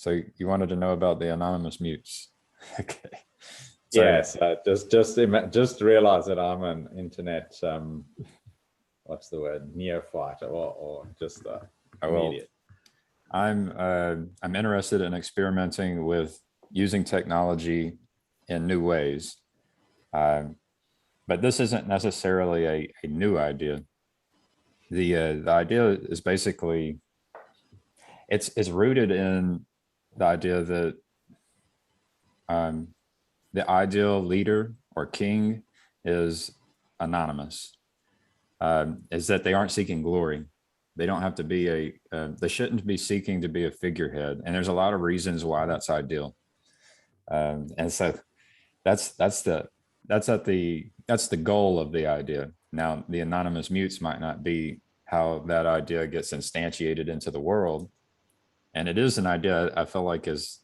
So you wanted to know about the anonymous mutes. Okay. So, yes, just realize that I'm an internet what's the word, neophyte or just immediate. I'm interested in experimenting with using technology in new ways, but this isn't necessarily a new idea. The idea is basically it's rooted in the idea that the ideal leader or king is anonymous. Is that they aren't seeking glory. They don't have to be they shouldn't be seeking to be a figurehead. And there's a lot of reasons why that's ideal. And so that's the goal of the idea. Now, the anonymous mutes might not be how that idea gets instantiated into the world. And it is an idea I feel like it's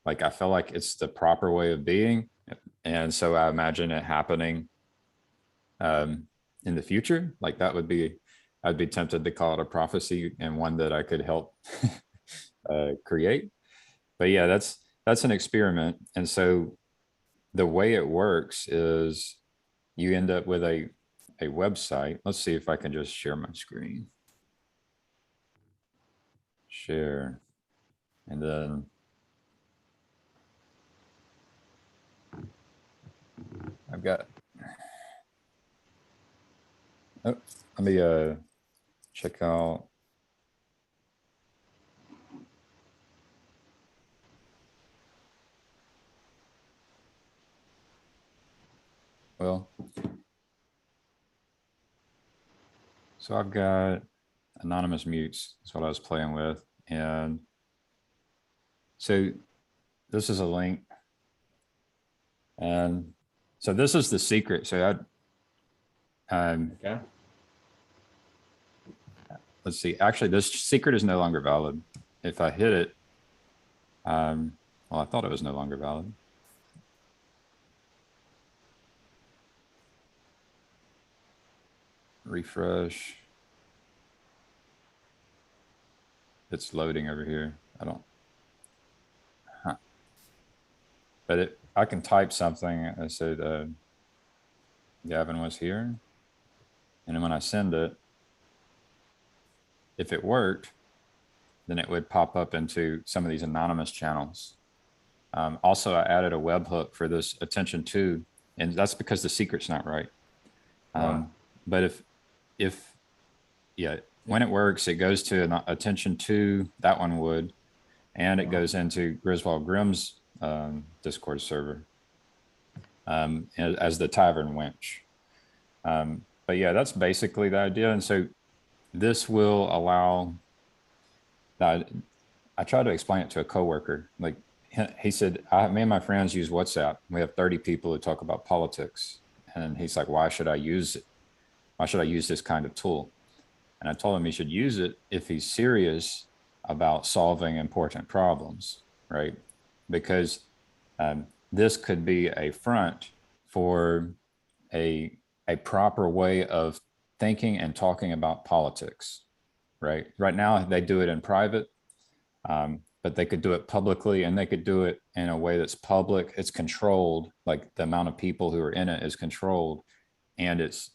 the proper way of being. And so I imagine it happening in the future. Like that would be, I'd be tempted to call it a prophecy and one that I could help create. But yeah, that's an experiment. And so the way it works is you end up with a website. Let's see if I can just share my screen. Share. And then I've got, oh, let me check out. Well, so I've got anonymous mutes. That's what I was playing with. And so this is a link. And so this is the secret. So Okay. Let's see. Actually, this secret is no longer valid. If I hit it, well, I thought it was no longer valid. Refresh. It's loading over here. I don't. But I can type something. I said, Gavin was here. And then when I send it, if it worked, then it would pop up into some of these anonymous channels. Also, I added a webhook for this attention to, and that's because the secret's not right. But when it works, it goes to an attention to, that one would, and it goes into Griswold Grimm's Discord server as the Tavern Wench. But yeah, that's basically the idea. And so this will allow that. I tried to explain it to a coworker. Like he said, me and my friends use WhatsApp. We have 30 people who talk about politics. And he's like, why should I use it? Why should I use this kind of tool? And I told him he should use it if he's serious about solving important problems, right? Because this could be a front for a proper way of thinking and talking about politics, right? Right now, they do it in private, but they could do it publicly, and they could do it in a way that's public. It's controlled, like the amount of people who are in it is controlled, and it's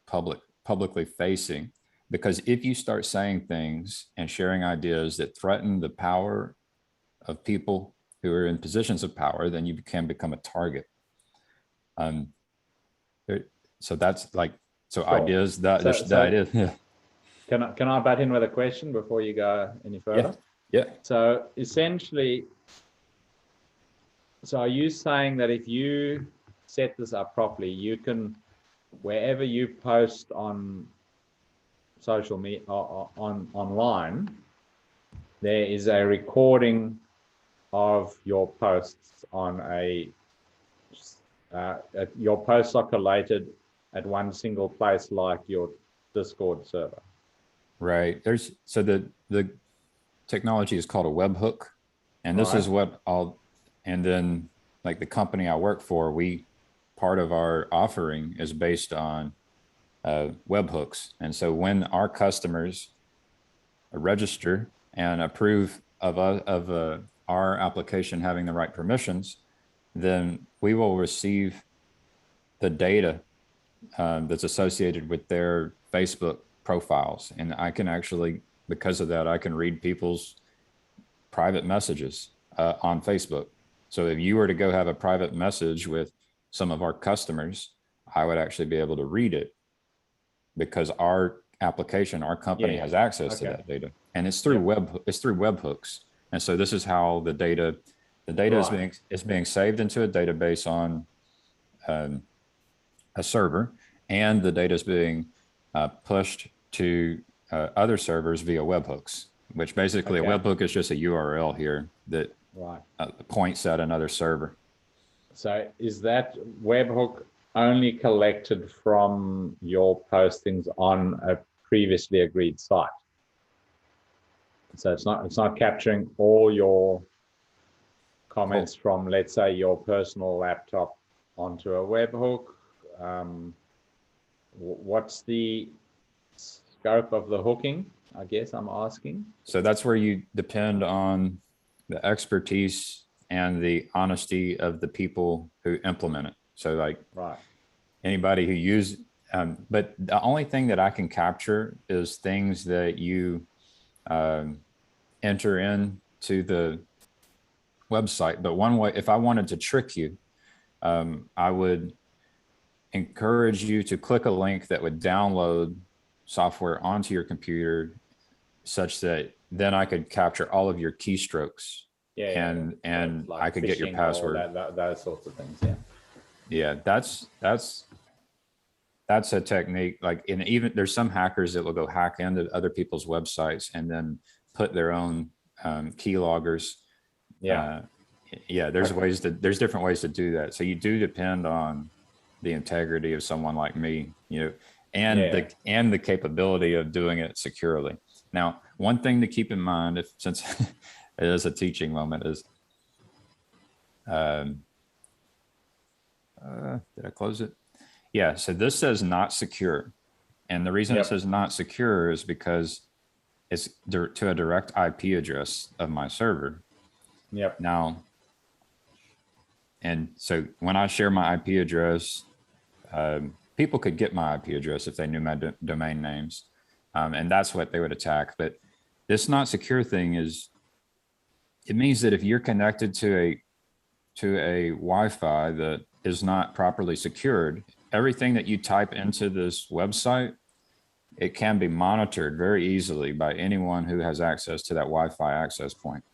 publicly facing. Because if you start saying things and sharing ideas that threaten the power of people who are in positions of power, then you can become a target. So that's like, so sure. Ideas that the idea. Yeah. Can I butt in with a question before you go any further? Yeah. So essentially, so are you saying that if you set this up properly, you can, wherever you post on social media online, there is a recording of your posts on your posts are collated at one single place, like your Discord server. Right. So the technology is called a webhook, and this is what and then like the company I work for, part of our offering is based on webhooks. And so when our customers register and approve our application having the right permissions, then we will receive the data that's associated with their Facebook profiles. And I can actually, because of that, I can read people's private messages on Facebook. So if you were to go have a private message with some of our customers, I would actually be able to read it because our application, our company has access to that data, and it's through webhooks. And so this is how the data is being saved into a database on a server, and the data is being pushed to other servers via webhooks, which basically a webhook is just a URL here that points at another server. So is that webhook only collected from your postings on a previously agreed site? So it's not capturing all your comments from, let's say, your personal laptop onto a webhook. What's the scope of the hooking, I guess I'm asking? So that's where you depend on the expertise and the honesty of the people who implement it. So like anybody who use, but the only thing that I can capture is things that you enter into the website. But one way, if I wanted to trick you, I would encourage you to click a link that would download software onto your computer such that then I could capture all of your keystrokes and like I could get your password. Those sorts of things. Yeah, that's a technique. Like, and even there's some hackers that will go hack into other people's websites and then put their own key loggers. There's different ways to do that. So you do depend on the integrity of someone like me, and the capability of doing it securely. Now, one thing to keep in mind, since it is a teaching moment, is did I close it? Yeah, so this says not secure. And the reason it says not secure is because it's to a direct IP address of my server. Now, and so when I share my IP address, people could get my IP address if they knew my domain names. And that's what they would attack. But this not secure thing it means that if you're connected to a Wi-Fi that is not properly secured, everything that you type into this website, it can be monitored very easily by anyone who has access to that Wi-Fi access point.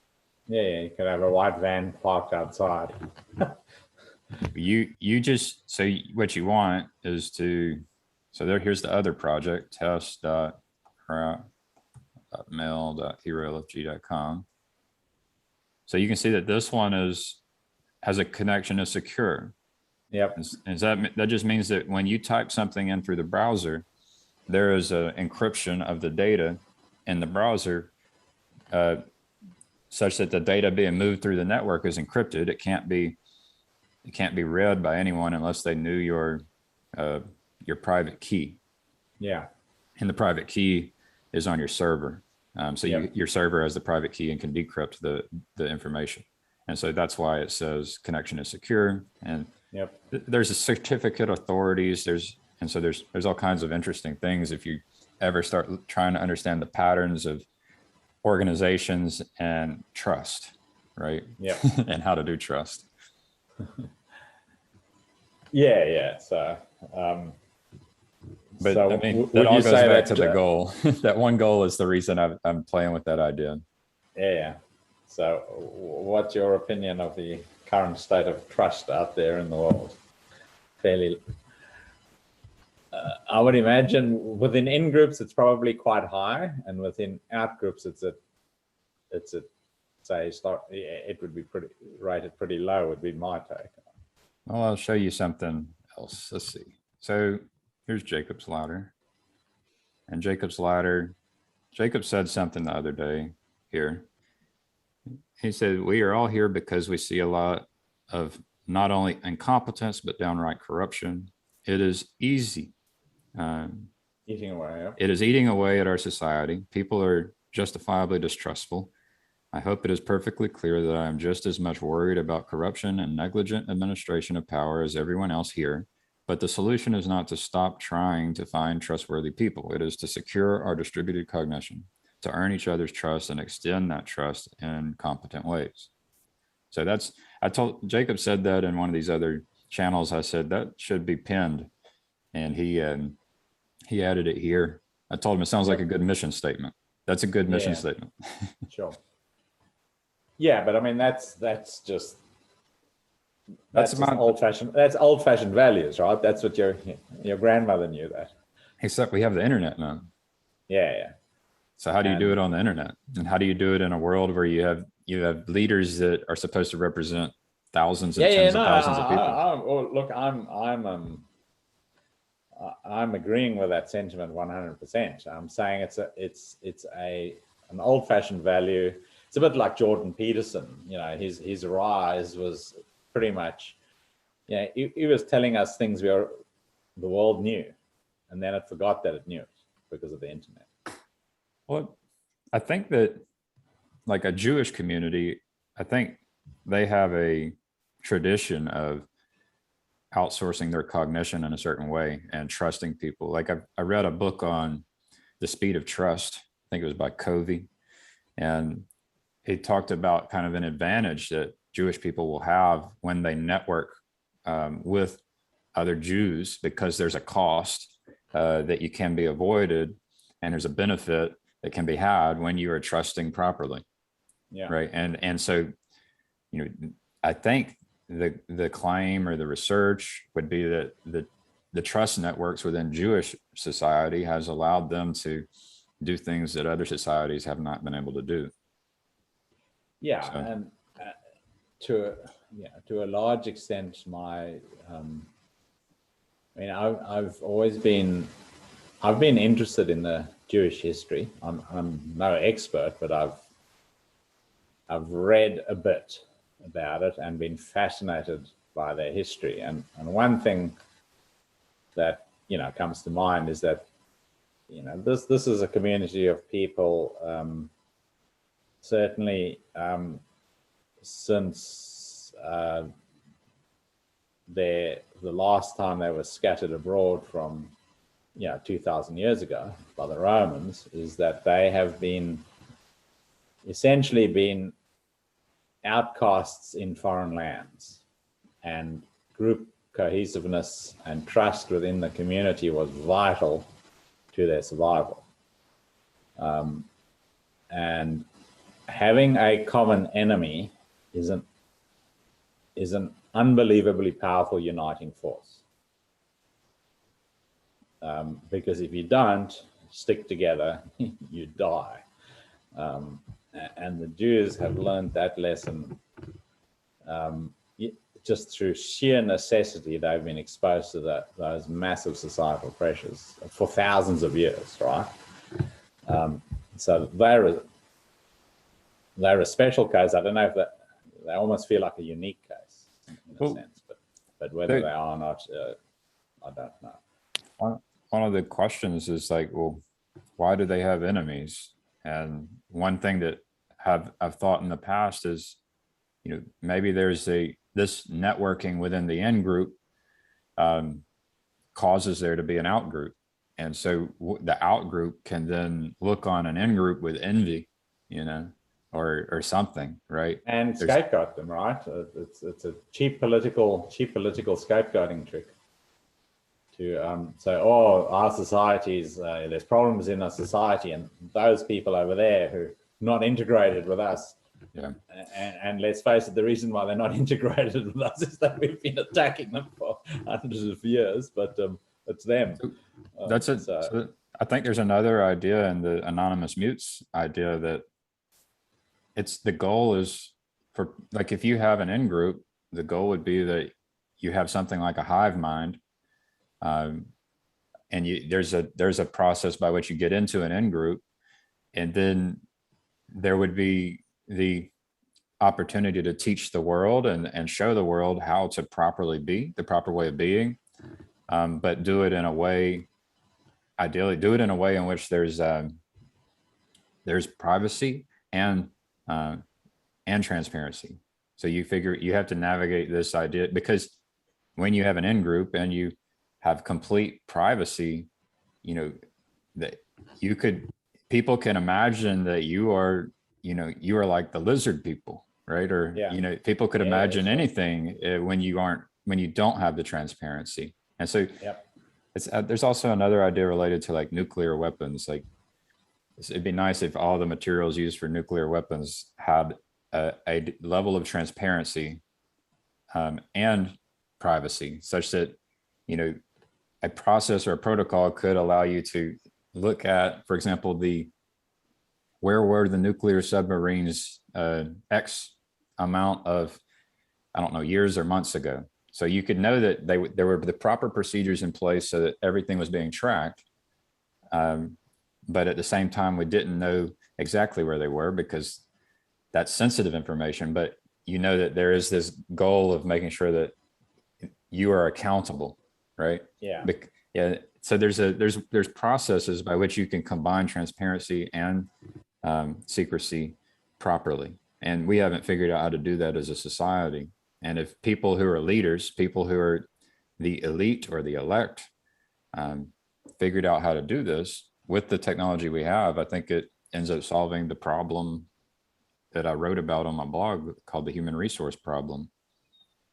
You could have a white van parked outside. You just, so what you want is here's the other project, test.mail.herolfg.com. So you can see that this one has a connection is secure. And that just means that when you type something in through the browser, there is an encryption of the data in the browser, such that the data being moved through the network is encrypted. It can't be read by anyone unless they knew your private key. And the private key is on your server. Your server has the private key and can decrypt the information. And so that's why it says connection is secure. And there's a certificate authorities. There's all kinds of interesting things if you ever start trying to understand the patterns of organizations and trust, right? And how to do trust. So, but so I mean, that all goes back to the goal. That one goal is the reason I'm playing with that idea. So what's your opinion of the current state of trust out there in the world? Fairly, I would imagine within in groups it's probably quite high, and within out groups it would be rated pretty low, would be my take. Well, I'll show you something else. Let's see. So here's Jacob's ladder. And Jacob said something the other day here. He said, we are all here because we see a lot of not only incompetence, but downright corruption. It is easy. Eating away. It is eating away at our society. People are justifiably distrustful. I hope it is perfectly clear that I am just as much worried about corruption and negligent administration of power as everyone else here. But the solution is not to stop trying to find trustworthy people. It is to secure our distributed cognition, to earn each other's trust and extend that trust in competent ways. So that's, I told Jacob said that in one of these other channels. I said that should be pinned, and he added it here. I told him it sounds like a good mission statement. That's a good mission Yeah, statement. sure. Yeah, but I mean that's just old-fashioned. That's old-fashioned values, right? That's what your grandmother knew that. Except we have the internet now. Yeah, yeah. So how do you do it on the internet? And how do you do it in a world where you have leaders that are supposed to represent thousands and tens of thousands of people? Look, I'm agreeing with that sentiment 100%. I'm saying it's an old-fashioned value. It's a bit like Jordan Peterson. You know, his rise was pretty much, he was telling us things the world knew, and then it forgot that it knew it because of the internet. Well, I think that like a Jewish community, I think they have a tradition of outsourcing their cognition in a certain way and trusting people. Like I read a book on the speed of trust. I think it was by Covey. And he talked about kind of an advantage that Jewish people will have when they network with other Jews, because there's a cost that you can be avoided, and there's a benefit that can be had when you are trusting properly. Yeah. Right. And so, I think the claim or the research would be that the trust networks within Jewish society has allowed them to do things that other societies have not been able to do. Yeah, so. And to a large extent, I've been interested in the Jewish history. I'm no expert, but I've read a bit about it and been fascinated by their history. And one thing that comes to mind is that this is a community of people, certainly since the last time they were scattered abroad from 2,000 years ago by the Romans, is that they have essentially been outcasts in foreign lands, and group cohesiveness and trust within the community was vital to their survival. And having a common enemy is an unbelievably powerful uniting force. Because if you don't stick together, you die. And the Jews have learned that lesson just through sheer necessity. They've been exposed to those massive societal pressures for thousands of years, right? So they're a special case. I don't know if they almost feel like a unique case in a sense, but whether they are or not, I don't know. One of the questions is like, well, why do they have enemies? And one thing that I've thought in the past is, maybe there's this networking within the in group causes there to be an out group. And so the out group can then look on an in group with envy, or something, right? And scapegoat them, right? It's a cheap political scapegoating trick to say, our societies, there's problems in our society, and those people over there who are not integrated with us. Yeah. And let's face it, the reason why they're not integrated with us is that we've been attacking them for hundreds of years, but it's them. That's it. So I think there's another idea in the anonymous mutes idea that the goal is for, like, if you have an in group, the goal would be that you have something like a hive mind. And there's a process by which you get into an in group, and then there would be the opportunity to teach the world and show the world how to properly be, the proper way of being, but do it in a way, ideally do it in a way in which there's privacy and uh, and transparency. So you figure you have to navigate this idea, because when you have an in group and you have complete privacy, you know, that you could, people can imagine that you are, you are like the lizard people, right? Or, Yeah. people could Yeah, imagine sure. anything when you don't have the transparency. And so Yep. there's also another idea related to like nuclear weapons. Like, it'd be nice if all the materials used for nuclear weapons had a level of transparency and privacy, such that, a process or a protocol could allow you to look at, for example, where were the nuclear submarines X amount of, I don't know, years or months ago. So you could know that there were the proper procedures in place so that everything was being tracked. But at the same time, we didn't know exactly where they were, because that's sensitive information. But you know that there is this goal of making sure that you are accountable, right? Yeah. Yeah. So there's processes by which you can combine transparency and secrecy properly, and we haven't figured out how to do that as a society. And if people who are leaders, people who are the elite or the elect, um, figured out how to do this with the technology we have, I think it ends up solving the problem that I wrote about on my blog called the human resource problem.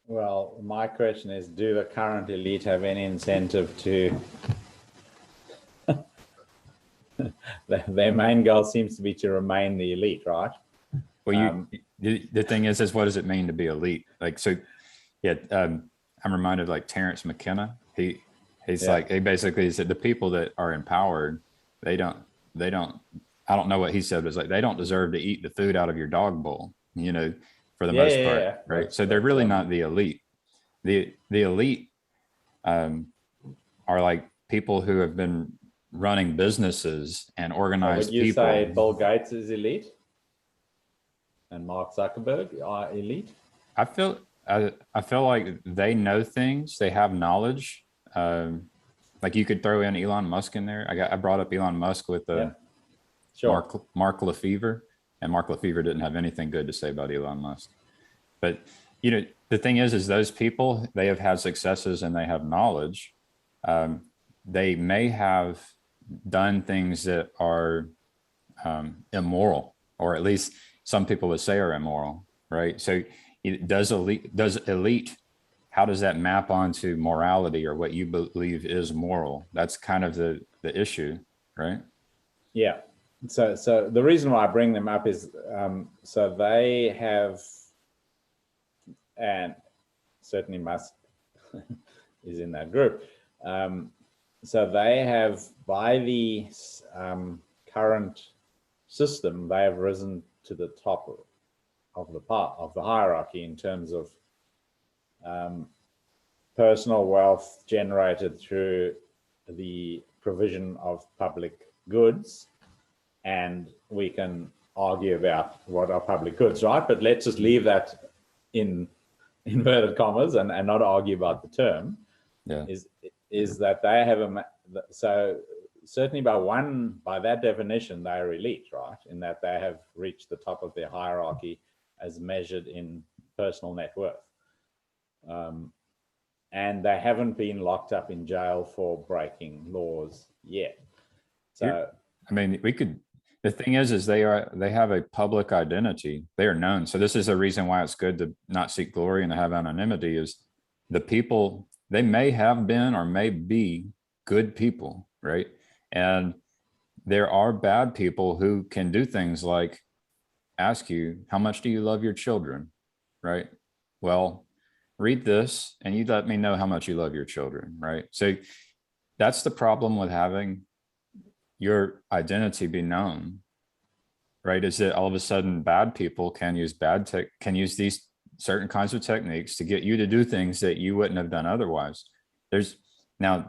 Well, my question is, do the current elite have any incentive to their main goal seems to be to remain the elite, right? Well, the thing is what does it mean to be elite? Like, so, yeah, I'm reminded of like Terrence McKenna. He's Yeah. like, he basically said the people that are empowered, they don't, I don't know what he said, but it's like, they don't deserve to eat the food out of your dog bowl, for the most part, right? So they're really not the elite. The elite are like people who have been running businesses and organized Would you people. say Bill Gates is elite and Mark Zuckerberg are elite? I feel like they know things, they have knowledge. Like, you could throw in Elon Musk in there. I brought up Elon Musk with Sure. Mark Lefevre, and Mark Lefevre didn't have anything good to say about Elon Musk. But the thing is those people, they have had successes and they have knowledge. They may have done things that are immoral, or at least some people would say are immoral, right? So does elite, how does that map onto morality, or what you believe is moral? That's kind of the issue, right? Yeah. So the reason why I bring them up is so they have, and certainly Musk is in that group. So they have, by the current system, they have risen to the top of the hierarchy in terms of personal wealth generated through the provision of public goods. And we can argue about what are public goods, right? But let's just leave that in inverted commas and not argue about the term. Yeah. Is that they have so certainly by that definition, they are elite, right? In that they have reached the top of their hierarchy as measured in personal net worth. And they haven't been locked up in jail for breaking laws yet. So, I mean, the thing is they have a public identity. They are known. So this is a reason why it's good to not seek glory and to have anonymity. Is the people, they may have been or may be good people, right? And there are bad people who can do things like ask you, how much do you love your children, right? Well, read this and you let me know how much you love your children, right? So that's the problem with having your identity be known, right? Is that all of a sudden bad people can use these certain kinds of techniques to get you to do things that you wouldn't have done otherwise. That's an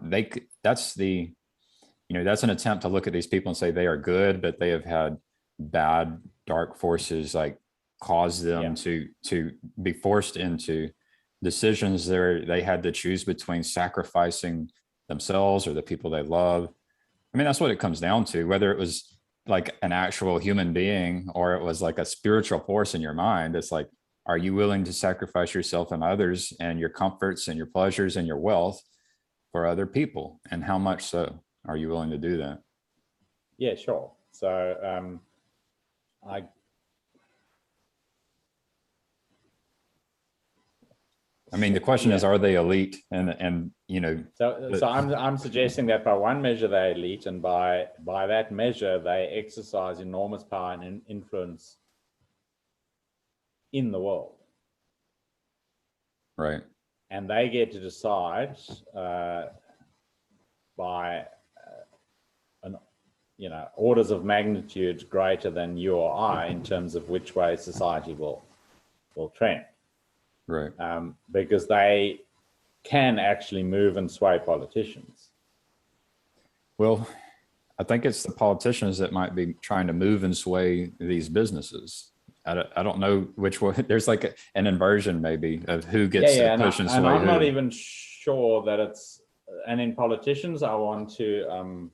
attempt to look at these people and say they are good, but they have had bad dark forces like cause them to be forced into decisions they had to choose between sacrificing themselves or the people they love. I mean, that's what it comes down to, whether it was like an actual human being or it was like a spiritual force in your mind, it's like, are you willing to sacrifice yourself and others and your comforts and your pleasures and your wealth for other people? And how much so are you willing to do that? Yeah, sure. So I mean, the question is, yeah. are they elite? And you know, So I'm suggesting that by one measure they're elite, and by that measure they exercise enormous power and influence in the world, right. and they get to decide by an orders of magnitude greater than you or I in terms of which way society will trend, Right. because they can actually move and sway politicians. Well, I think it's the politicians that might be trying to move and sway these businesses. I don't know which one. There's like an inversion maybe of who gets to And, push and and sway I'm not who. even sure that it's. And in politicians, I want to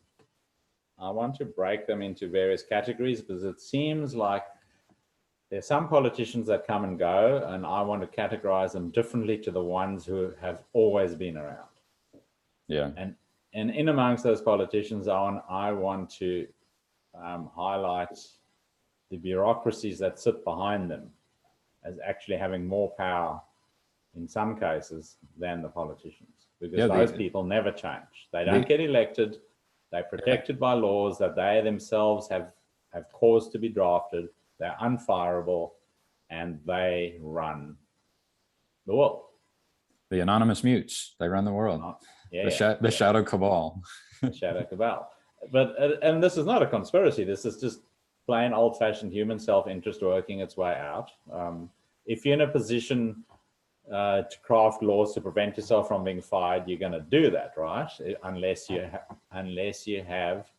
break them into various categories, because it seems like there's some politicians that come and go, and I want to categorize them differently to the ones who have always been around. Yeah. And in amongst those politicians, I want to highlight the bureaucracies that sit behind them as actually having more power in some cases than the politicians, because those people never change. They don't get elected. They're protected by laws that they themselves have caused to be drafted. They're unfireable, and they run the world. The anonymous mutes, they run the world. The shadow cabal. The shadow cabal. But and this is not a conspiracy. This is just plain old-fashioned human self-interest working its way out. If you're in a position to craft laws to prevent yourself from being fired, you're going to do that, right? Unless you have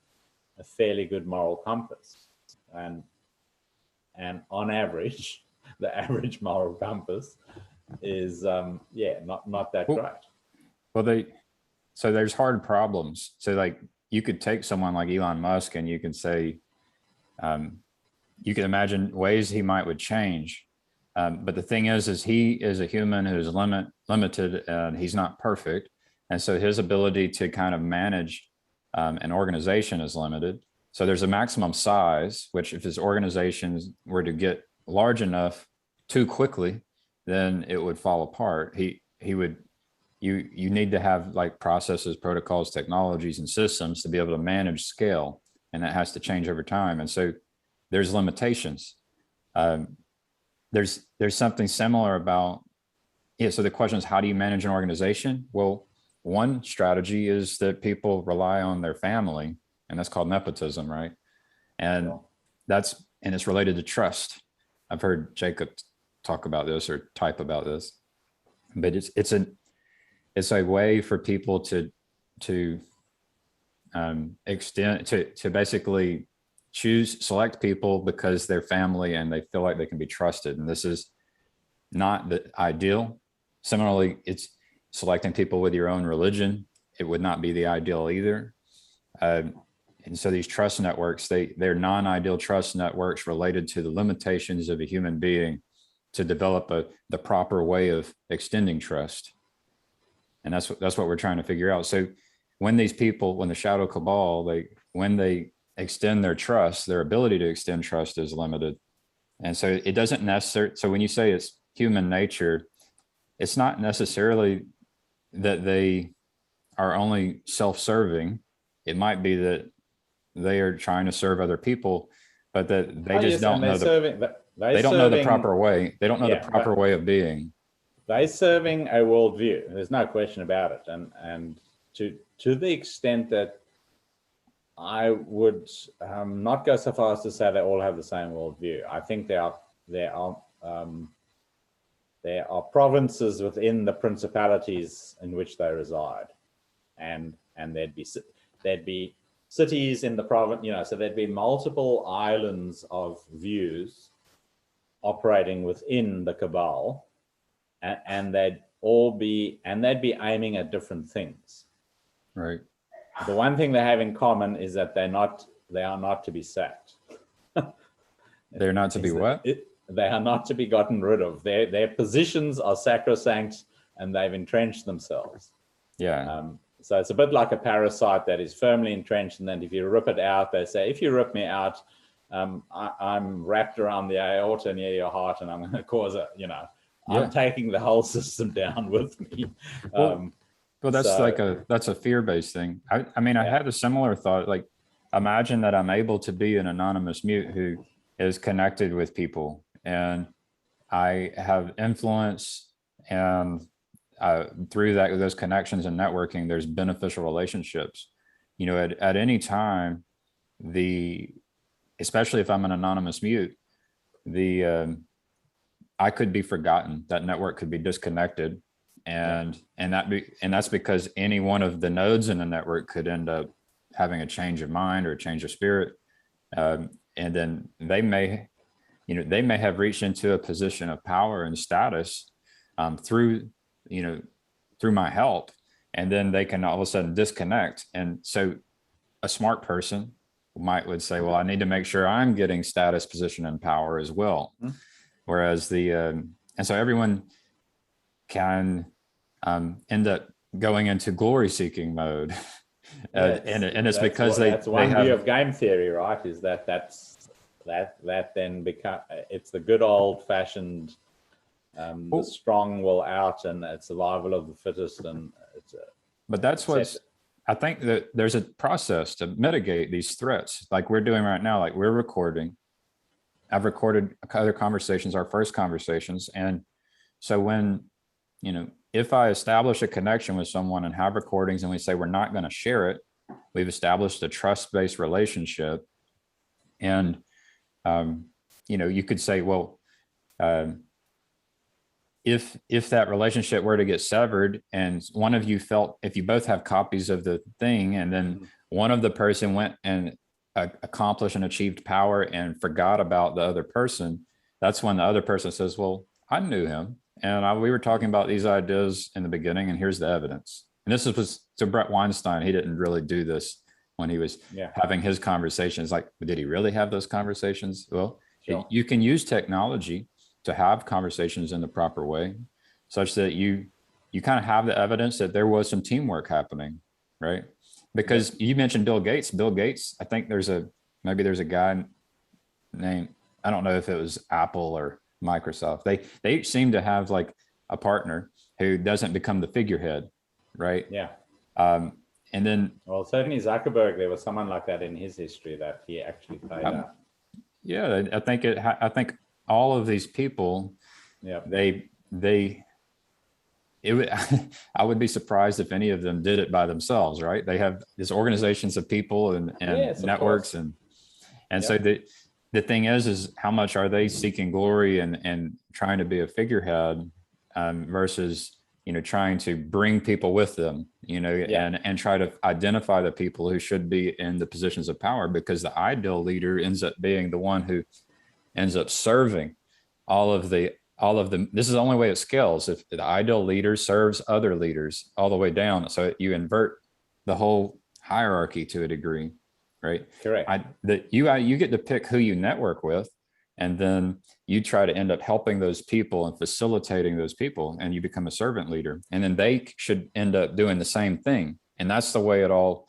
a fairly good moral compass, and on average, the average moral compass is not that great. Well, so there's hard problems. So like you could take someone like Elon Musk and you can say, you can imagine ways he would change. But the thing is he is a human who's limited and he's not perfect. And so his ability to kind of manage an organization is limited. So there's a maximum size, which if his organizations were to get large enough too quickly, then it would fall apart. You need to have like processes, protocols, technologies, and systems to be able to manage scale. And that has to change over time. And so there's limitations. There's something similar about, so the question is, how do you manage an organization? Well, one strategy is that people rely on their family, and that's called nepotism, right? And it's related to trust. I've heard Jacob talk about this or type about this, but it's a way for people to extend to basically select people because they're family and they feel like they can be trusted. And this is not the ideal. Similarly, it's selecting people with your own religion. It would not be the ideal either. And so these trust networks, they're non-ideal trust networks related to the limitations of a human being to develop the proper way of extending trust. And that's what we're trying to figure out. So when these people, when the shadow cabal, when they extend their trust, their ability to extend trust is limited. And so it doesn't necessarily, so when you say it's human nature, it's not necessarily that they are only self-serving. It might be that they are trying to serve other people, but that they just don't know they don't know the proper way. They don't know the proper way of being. They're serving a worldview. There's no question about it. And to the extent that I would not go so far as to say they all have the same worldview. I think there are provinces within the principalities in which they reside, and there'd be cities in the province, so there'd be multiple islands of views operating within the cabal, and they'd be aiming at different things. Right. The one thing they have in common is that they're not they are not to be sacked. They're not to be what? They are not to be gotten rid of. Their positions are sacrosanct, and they've entrenched themselves. Yeah. So it's a bit like a parasite that is firmly entrenched, and then if you rip it out, they say, if you rip me out, I'm wrapped around the aorta near your heart, and I'm going to cause Yeah. I'm taking the whole system down with me. Well, that's So that's a fear-based thing. I mean, I yeah, had a similar thought. Like, imagine that I'm able to be an anonymous mute who is connected with people, and I have influence, and through those connections and networking, there's beneficial relationships. You know, at any time, especially if I'm an anonymous mute, the I could be forgotten. That network could be disconnected, yeah, and that's because any one of the nodes in the network could end up having a change of mind or a change of spirit, and then they may have reached into a position of power and status through you know through my help, and then they can all of a sudden disconnect. And so a smart person would say, well, I need to make sure I'm getting status, position, and power as well. Mhm. Whereas and so everyone can end up going into glory seeking mode. yeah. And it's because That's they one view have, of game theory, right? Is that then become it's the good old fashioned the well, strong will out, and it's survival of the fittest, and it's but that's etc. I think that there's a process to mitigate these threats like we're doing right now. Like we're recording. I've recorded other conversations, our first conversations. And so if I establish a connection with someone and have recordings and we say we're not going to share it, we've established a trust-based relationship. And, you could say, well, um, if that relationship were to get severed and one of you felt, if you both have copies of the thing, and then one of the person went and accomplished and achieved power and forgot about the other person, that's when the other person says, well, I knew him, and we were talking about these ideas in the beginning, and here's the evidence. And this was to Brett Weinstein. He didn't really do this when he was having his conversations. Like, did he really have those conversations? Well, Sure. you can use technology to have conversations in the proper way, such that you kind of have the evidence that there was some teamwork happening, right? Because you mentioned Bill Gates. Bill Gates, I think maybe there's a guy named, I don't know if it was Apple or Microsoft. They each seem to have like a partner who doesn't become the figurehead, right? Yeah. And then, Well, certainly Zuckerberg, there was someone like that in his history that he actually played out. yeah, I think all of these people, Yeah. I would be surprised if any of them did it by themselves, right? They have these organizations of people and Yes, of networks, course. and so the thing is how much are they seeking glory and trying to be a figurehead, versus trying to bring people with them, and try to identify the people who should be in the positions of power, because the ideal leader ends up being the one who ends up serving all of the this is the only way it scales, if the ideal leader serves other leaders all the way down. So you invert the whole hierarchy to a degree, right? Correct. You get to pick who you network with, and then you try to end up helping those people and facilitating those people, and you become a servant leader, and then they should end up doing the same thing. And that's the way it all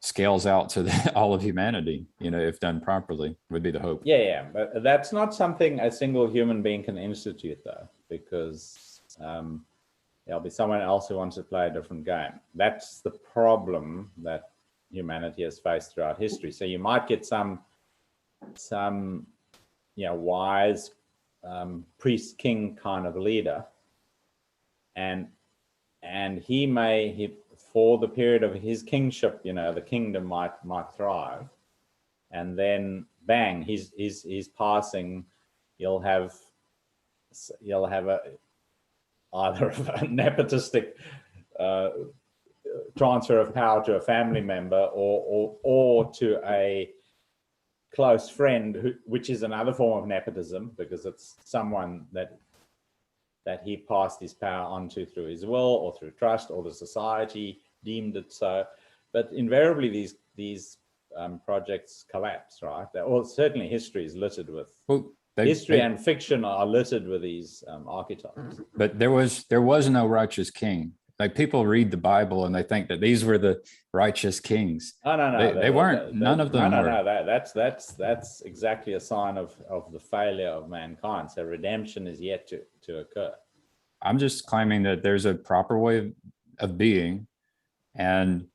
scales out to all of humanity, if done properly, would be the hope. Yeah, but that's not something a single human being can institute, though, because there'll be someone else who wants to play a different game. That's the problem that humanity has faced throughout history. So you might get some wise priest king kind of leader, and he for the period of his kingship, the kingdom might thrive, and then bang, he's passing. You'll have either a nepotistic transfer of power to a family member, or to a close friend, which is another form of nepotism, because it's someone that he passed his power onto through his will or through trust, or the society deemed it so. But invariably, these projects collapse, right? Well, certainly history is littered with Well, history and fiction are littered with these archetypes. but there was no righteous king. Like people read the Bible and they think that these were the righteous kings. Oh, no. They weren't. None of them were. No. That's exactly a sign of the failure of mankind. So redemption is yet to occur. I'm just claiming that there's a proper way of being, and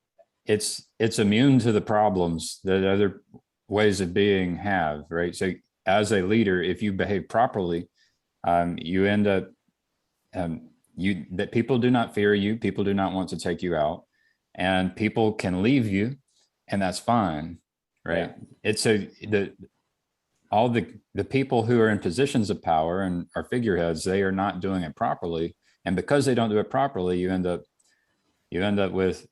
it's immune to the problems that other ways of being have, right? So as a leader, if you behave properly, you end up that people do not fear you, people do not want to take you out, and people can leave you, and that's fine, right? Yeah. All the people who are in positions of power and are figureheads, they are not doing it properly, and because they don't do it properly, you end up with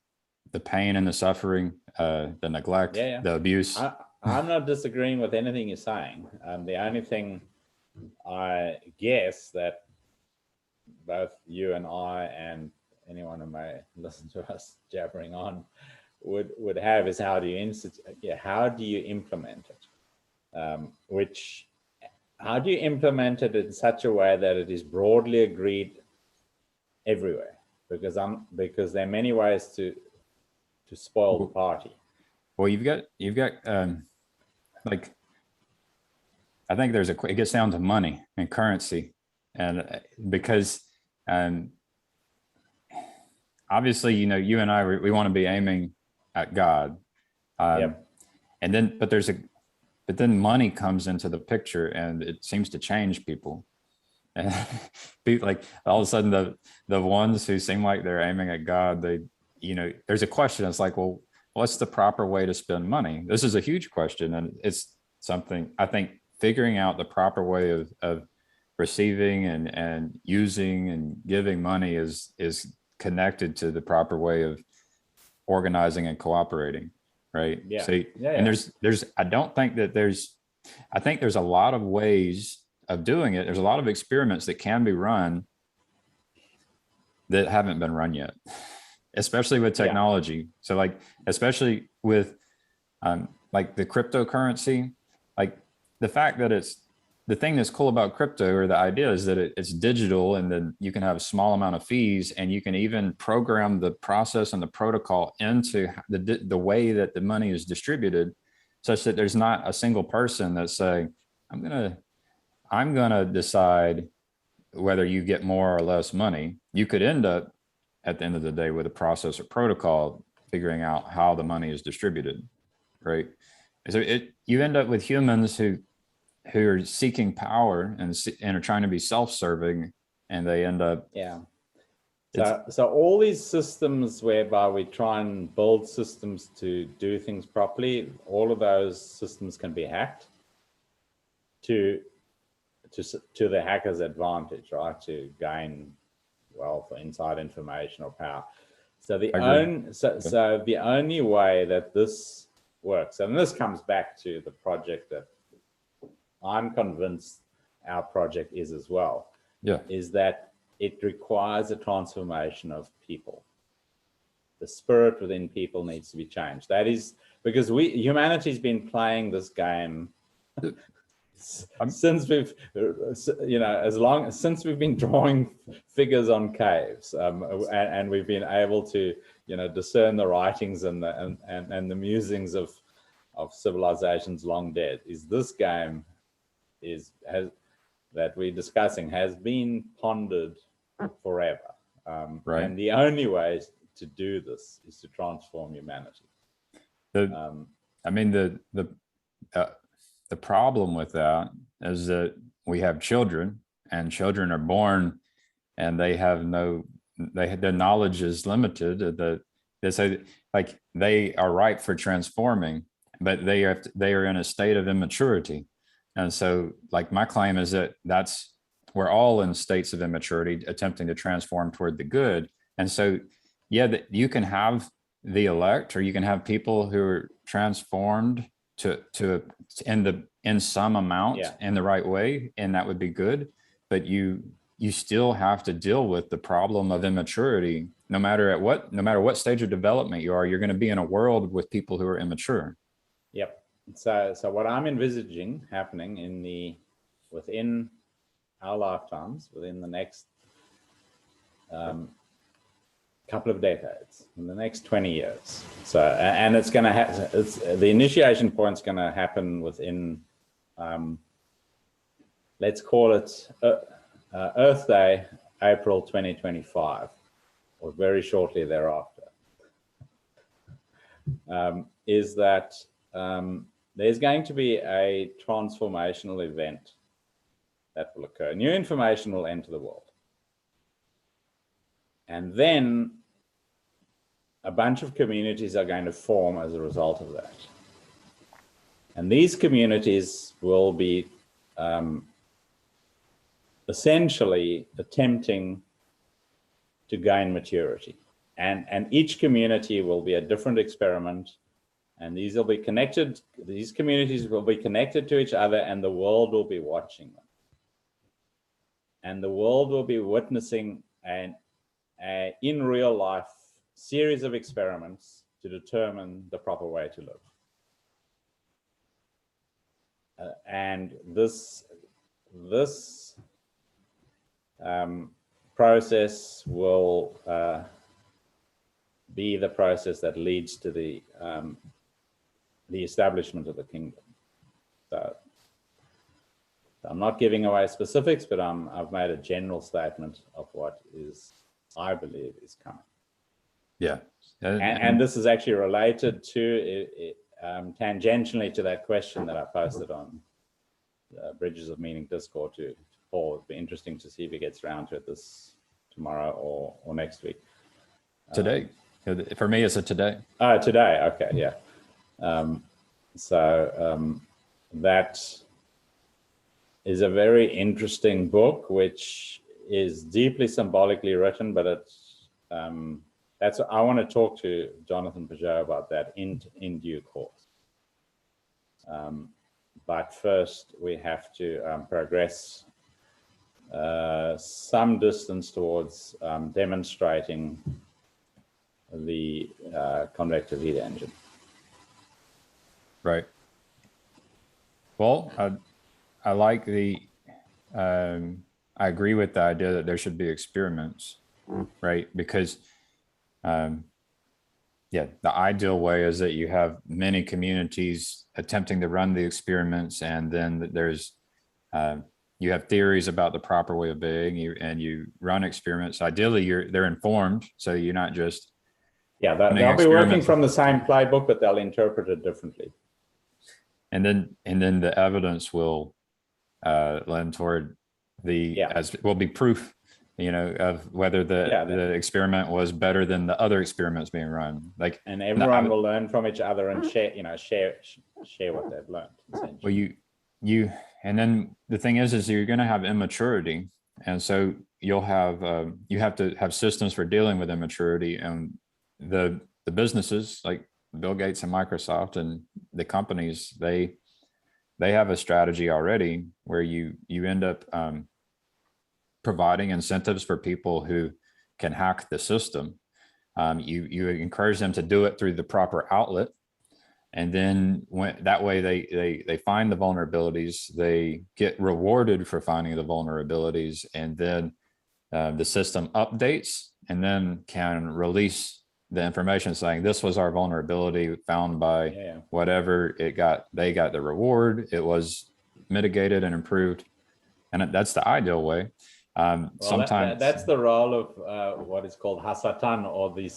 the pain and the suffering, the neglect, the abuse. I'm not disagreeing with anything you're saying. The only thing I guess that both you and I and anyone who may listen to us jabbering on would have is how do you implement it? How do you implement it in such a way that it is broadly agreed everywhere? Because there are many ways to spoil the party. Well, you've got like, I think it gets down to money and currency, and because obviously, you and I, we want to be aiming at God, and then but then money comes into the picture, and it seems to change people. And like all of a sudden, the ones who seem like they're aiming at God, there's a question. It's like, well, what's the proper way to spend money? This is a huge question, and it's something I think figuring out the proper way of receiving and using and giving money is connected to the proper way of organizing and cooperating, right? And I think there's a lot of ways of doing it. There's a lot of experiments that can be run that haven't been run yet, especially with technology. So like, especially with like the cryptocurrency, like the fact that the thing that's cool about crypto, or the idea, is that it's digital, and then you can have a small amount of fees, and you can even program the process and the protocol into the way that the money is distributed, such that there's not a single person that's saying, I'm gonna decide whether you get more or less money. You could end up at the end of the day with a process or protocol figuring out how the money is distributed, right? So you end up with humans who are seeking power and are trying to be self-serving, and they end up. So all these systems whereby we try and build systems to do things properly, all of those systems can be hacked to the hacker's advantage, right? To gain wealth or inside information or power. So the only way that this works, and this comes back to the project that I'm convinced our project is as well, is that it requires a transformation of people. The spirit within people needs to be changed. That is because humanity's been playing this game since we've been drawing figures on caves, and we've been able to discern the writings and the musings of civilizations long dead. Is this game that we're discussing has been pondered forever, right? And the only way to do this is to transform humanity. The problem with that is that we have children, and children are born, and they have their knowledge is limited. They say like they are ripe for transforming, but they are in a state of immaturity. And so like my claim is that we're all in states of immaturity, attempting to transform toward the good. And so, that you can have the elect, or you can have people who are transformed in some amount in the right way, and that would be good. But you still have to deal with the problem of immaturity, no matter what stage of development you are. You're going to be in a world with people who are immature. so what I'm envisaging happening within our lifetimes, within the next couple of decades, in the next 20 years. So, and it's going to happen, the initiation point's going to happen within, let's call it Earth Day, April 2025, or very shortly thereafter. Is that there's going to be a transformational event that will occur. New information will enter the world. And then a bunch of communities are going to form as a result of that. And these communities will be essentially attempting to gain maturity. And each community will be a different experiment. And these will be connected, these communities will be connected to each other, and the world will be watching them. And the world will be witnessing an in real life series of experiments to determine the proper way to live. And this process will be the process that leads to the establishment of the kingdom. So I'm not giving away specifics, but I've made a general statement of what I believe is coming. Yeah. And this is actually related to, tangentially to that question that I posted on Bridges of Meaning Discord to Paul. It'd be interesting to see if he gets around to it tomorrow or next week. Today. For me, it's a today. Oh, today. Okay, yeah. That is a very interesting book, which is deeply symbolically written, but it's I want to talk to Jonathan Peugeot about that in due course. But first, we have to progress some distance towards demonstrating the convective heat engine. Right. Well, I like I agree with the idea that there should be experiments, right? Because, yeah, the ideal way is that you have many communities attempting to run the experiments, and then there's, you have theories about the proper way of being, and you run experiments. Ideally, they're informed, so you're not just they'll be working from the same playbook, but they'll interpret it differently. And then the evidence will lend toward as will be proof, of whether the experiment was better than the other experiments being run. And everyone will learn from each other and share what they've learned. Well, and then the thing is you're going to have immaturity, and so you have to have systems for dealing with immaturity, and the businesses like Bill Gates and Microsoft and the companies, they have a strategy already where you end up providing incentives for people who can hack the system. You encourage them to do it through the proper outlet, and then that way they find the vulnerabilities, they get rewarded for finding the vulnerabilities, and then the system updates and then can release the information saying this was our vulnerability found by whatever it got. They got the reward. It was mitigated and improved, and that's the ideal way. Sometimes that's the role of what is called Hasatan, or the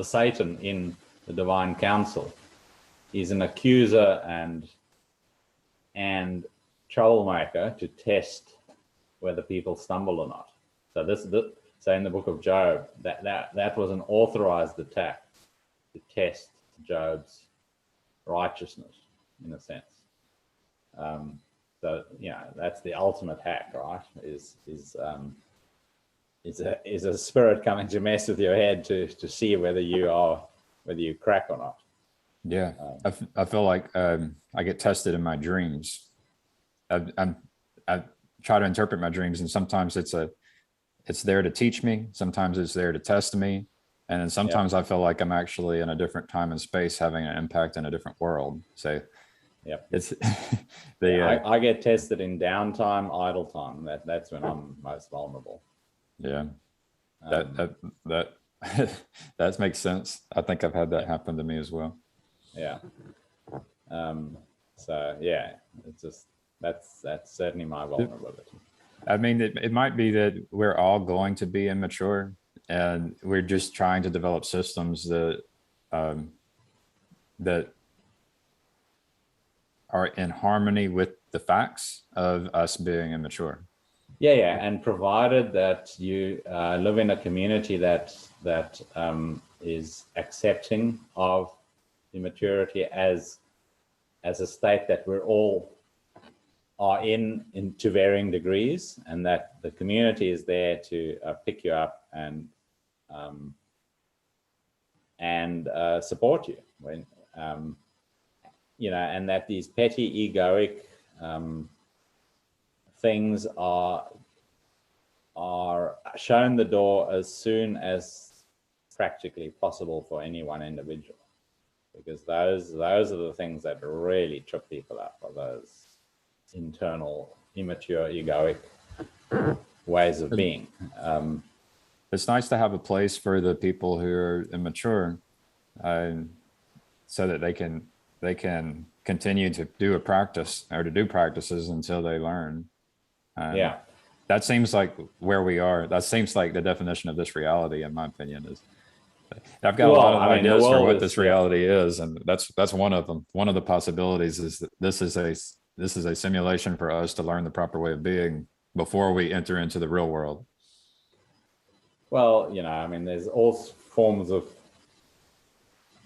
Satan in the divine council. He's an accuser and troublemaker to test whether people stumble or not. So in the book of Job, that was an authorized attack to test Job's righteousness, in a sense. So that's the ultimate hack, right? Is a spirit coming to mess with your head to see whether you crack or not. Yeah, I feel like I get tested in my dreams. I try to interpret my dreams, and sometimes it's there to teach me. Sometimes it's there to test me. And then sometimes I feel like I'm actually in a different time and space, having an impact in a different world. So Yep. it's Yeah, the I get tested in downtime, idle time. That's when I'm most vulnerable. yeah, that Um, that that that makes sense. I think I've had that yeah, happen to me as well. yeah. So yeah, it's just that's certainly my vulnerability. I mean, it might be that we're all going to be immature, and we're just trying to develop systems um, that are in harmony with the facts of us being immature. Yeah, and provided that you live in a community that is accepting of immaturity as a state that we're all are in to varying degrees, and that the community is there to pick you up um, and support you when and that these petty egoic um, things are shown the door as soon as practically possible for any one individual, because those are the things that really trip people up, are those internal immature egoic ways of being. It's nice to have a place for the people who are immature, uh, so that they can continue to do a practice or to do practices until they learn. Yeah. That seems like where we are. That seems like the definition of this reality, in my opinion. Is I've got a lot Well, of I mean, the ideas for world what is, this reality is, and that's one of them. One of the possibilities is that this is a simulation for us to learn the proper way of being before we enter into the real world. well, I mean, there's all forms of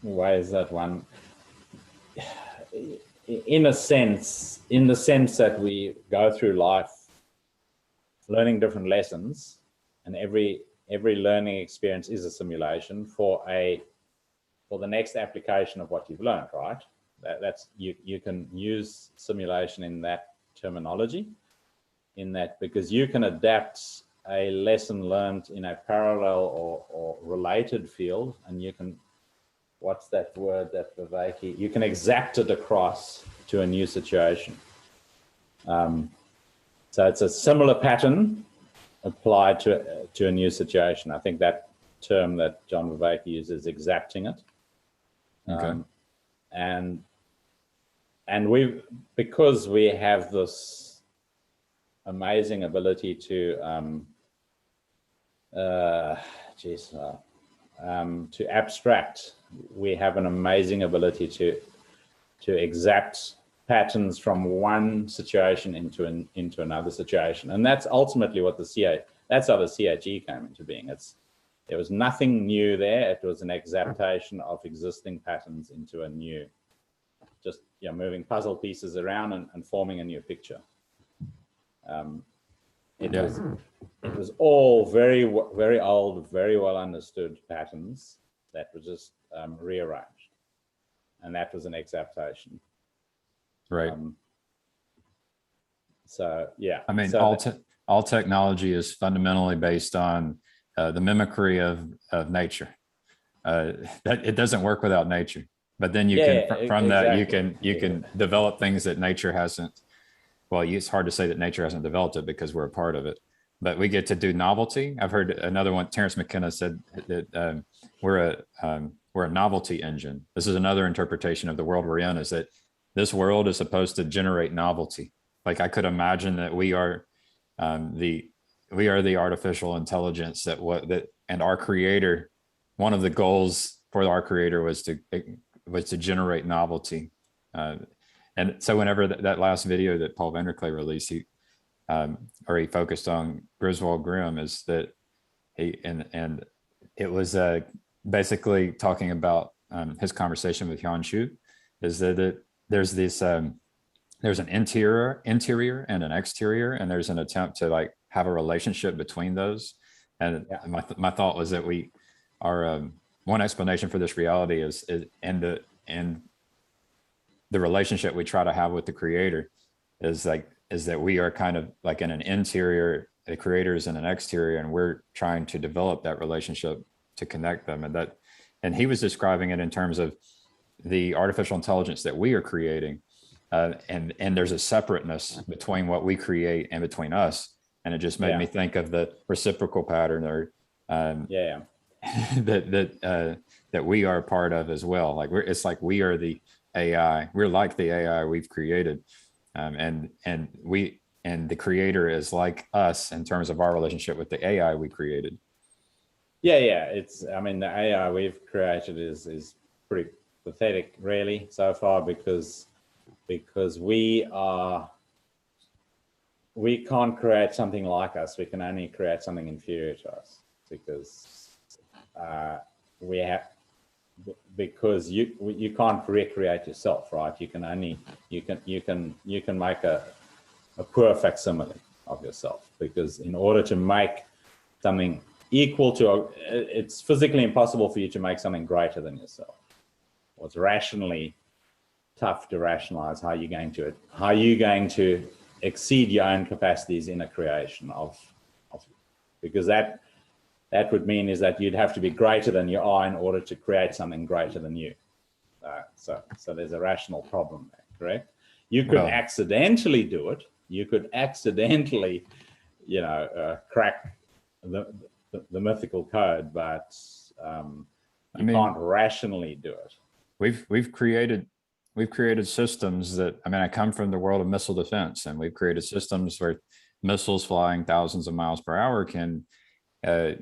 ways that one, in a sense, in the sense that we go through life learning different lessons, and every learning experience is a simulation for the next application of what you've learned, right? That's you can use simulation in that terminology, in that, because you can adapt a lesson learned in a parallel or related field, and you can, what's that word that Viveki, you can exact it across to a new situation. So it's a similar pattern applied to a new situation. I think that term that John Viveki uses, exacting it. Okay. And we, because we have this amazing ability to to abstract, we have an amazing ability to exact patterns from one situation into another situation, and that's ultimately what that's how the CHE came into being. There was nothing new there. It was an exaptation of existing patterns into a new, just moving puzzle pieces around and forming a new picture. It was all very very old, very well understood patterns that were just rearranged, and that was an exaptation. Right. So yeah, I mean, so all technology is fundamentally based on the mimicry of nature. That it doesn't work without nature. But then you can, from that, you exactly. can develop things that nature hasn't. Well, it's hard to say that nature hasn't developed it because we're a part of it. But we get to do novelty. I've heard another one. Terrence McKenna said that we're a novelty engine. This is another interpretation of the world we're in. Is that this world is supposed to generate novelty. Like I could imagine that we are the artificial intelligence and our creator. One of the goals for our creator was to generate novelty. And so whenever that last video that Paul Vanderklay released, he focused on Griswold Grimm, is that and it was basically talking about his conversation with Hyun Shu, is that there's this there's an interior and an exterior, and there's an attempt to like have a relationship between those. And my thought was that we are one explanation for this reality is the relationship we try to have with the creator is that we are kind of like in an interior, the creator is in an exterior, and we're trying to develop that relationship to connect them. And he was describing it in terms of the artificial intelligence that we are creating. And there's a separateness between what we create and between us. And it just made me think of the reciprocal pattern, or that we are part of as well. Like it's like we are the AI. We're like the AI we've created, and the creator is like us in terms of our relationship with the AI we created. I mean, the AI we've created is pretty pathetic, really, so far, because we can't create something like us. We can only create something inferior to us, because you can't recreate yourself, right? You can make a poor facsimile of yourself, because in order to make something equal to, it's physically impossible for you to make something greater than yourself. Well, it's rationally tough to rationalize how you're going to exceed your own capacities in a creation of because that would mean is that you'd have to be greater than you are in order to create something greater than you. So there's a rational problem there, correct? You could accidentally do it. You could accidentally, crack the mythical code, but you can't rationally do it. We've created systems that, I come from the world of missile defense, and we've created systems where missiles flying thousands of miles per hour can go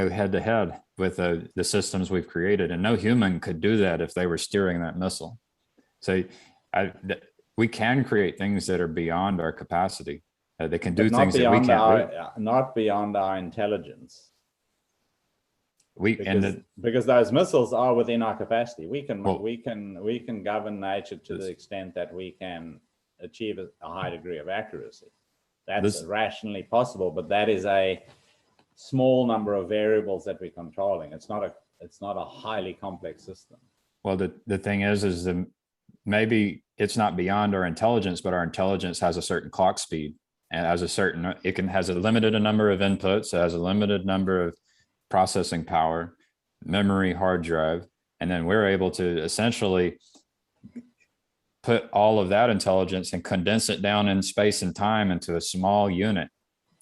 head to head with the systems we've created, and no human could do that if they were steering that missile. So we can create things that are beyond our capacity. They can do things that we can't do. Not beyond our intelligence. Because those missiles are within our capacity. We can govern nature to the extent that we can achieve a high degree of accuracy. That's rationally possible, but that is a small number of variables that we're controlling. It's not a highly complex system. Well, the thing is maybe it's not beyond our intelligence, but our intelligence has a certain clock speed, and has a limited number of inputs, it has a limited number of processing power, memory, hard drive, and then we're able to essentially put all of that intelligence and condense it down in space and time into a small unit.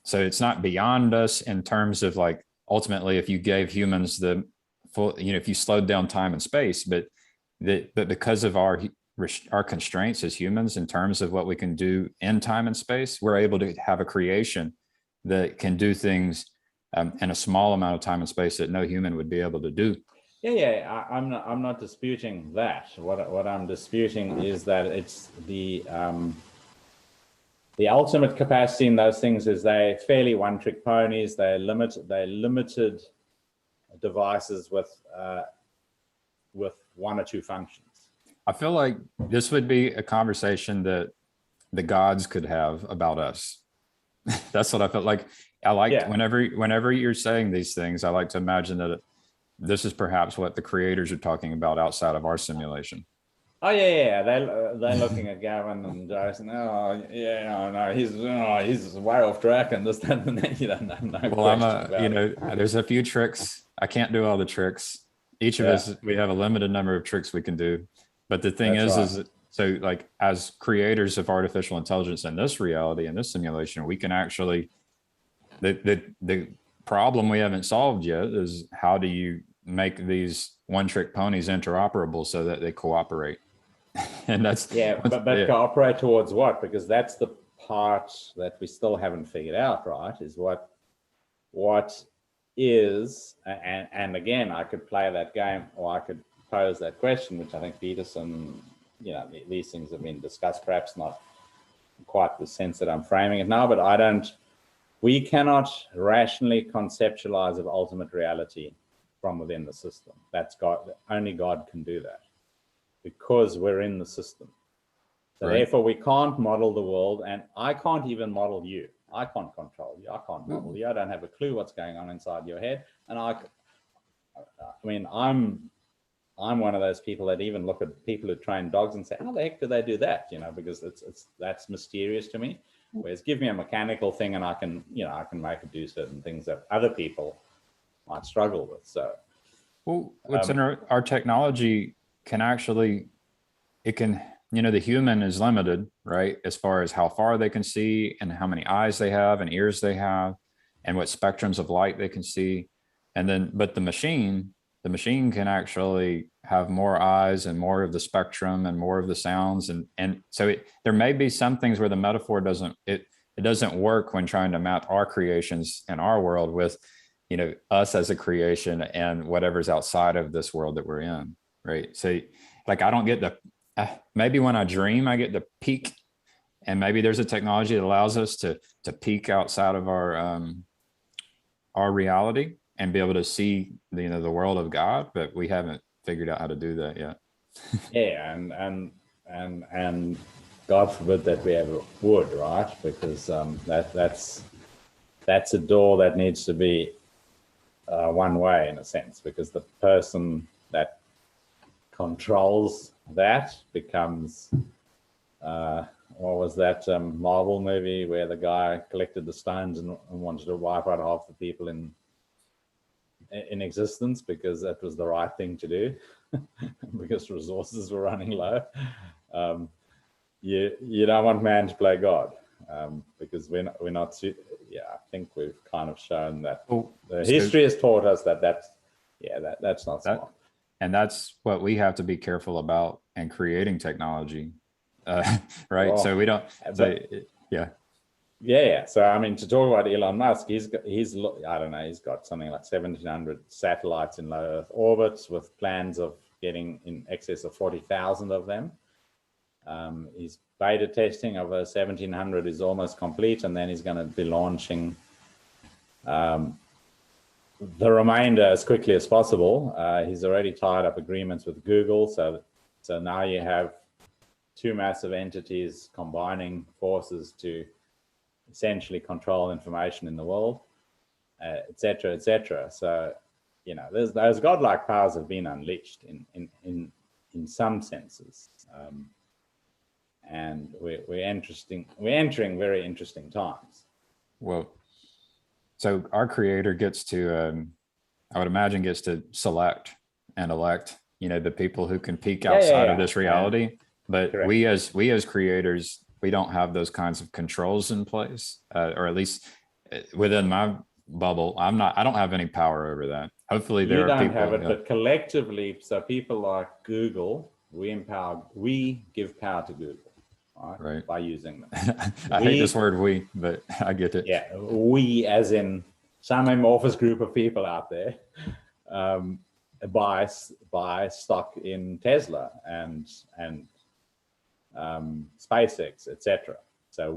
So it's not beyond us in terms of, like, ultimately, if you gave humans the full, if you slowed down time and space, but because of our constraints as humans in terms of what we can do in time and space, we're able to have a creation that can do things in a small amount of time and space that no human would be able to do. I'm not disputing that. What I'm disputing is that it's the ultimate capacity in those things is they're fairly one-trick ponies. They're limited devices with one or two functions. I feel like this would be a conversation that the gods could have about us. That's what I felt like. Whenever you're saying these things, I like to imagine that this is perhaps what the creators are talking about outside of our simulation. Oh yeah. They're looking at Gavin and Jason. Oh yeah, no, he's way off track and this, that, and that. No well, there's a few tricks. I can't do all the tricks. Each of us, we have a limited number of tricks we can do. But the thing is so, like, as creators of artificial intelligence in this reality, in this simulation, we can actually, the problem we haven't solved yet is how do you make these one-trick ponies interoperable so that they cooperate? And that's but cooperate towards what? Because that's the part that we still haven't figured out, right? Is what is, and again, I could play that game, or I could pose that question, which I think Peterson, these things have been discussed, perhaps not quite the sense that I'm framing it now, but we cannot rationally conceptualize of ultimate reality from within the system. That's God. Only God can do that, because we're in the system. So therefore, we can't model the world, and I can't even model you. I can't control you. I can't model you. I don't have a clue what's going on inside your head. And I'm one of those people that even look at people who train dogs and say, how the heck do they do that? Because that's mysterious to me. Whereas give me a mechanical thing and I can make it do certain things that other people struggle with. So, well, what's in our technology can actually, it can, the human is limited, right? As far as how far they can see and how many eyes they have and ears they have and what spectrums of light they can see. And then, but the machine can actually have more eyes and more of the spectrum and more of the sounds. And so there may be some things where the metaphor it doesn't work when trying to map our creations in our world with, us as a creation and whatever's outside of this world that we're in. Right. So like, I don't get maybe when I dream, I get to peek, and maybe there's a technology that allows us to peek outside of our reality and be able to see the world of God, but we haven't figured out how to do that yet. Yeah, and God forbid that we ever would, right? Because that's a door that needs to be one way in a sense, because the person that controls that becomes what was that Marvel movie where the guy collected the stones and wanted to wipe out half the people in existence because that was the right thing to do because resources were running low. You don't want man to play God because we're not. Yeah, I think we've kind of shown that history has taught us that's not smart. And that's what we have to be careful about in creating technology, right? Well, so we don't. Yeah. So I mean, to talk about Elon Musk, he's I don't know, he's got something like 1,700 satellites in low Earth orbits with plans of getting in excess of 40,000 of them. His beta testing of 1,700 is almost complete, and then he's going to be launching the remainder as quickly as possible. He's already tied up agreements with Google, so now you have two massive entities combining forces to essentially control information in the world, et cetera, et cetera. So, those godlike powers have been unleashed in some senses, and we're entering very interesting times. Well, so our creator gets to, I would imagine, gets to select and elect, the people who can peek outside of this reality. But correct. we as creators, we don't have those kinds of controls in place, or at least within my bubble. I don't have any power over that. Hopefully there are people. You don't have it, but collectively, so people like Google, we give power to Google, right? By using them. I hate this word "we," but I get it. Yeah, we as in some amorphous group of people out there buy stock in Tesla and SpaceX, etc. So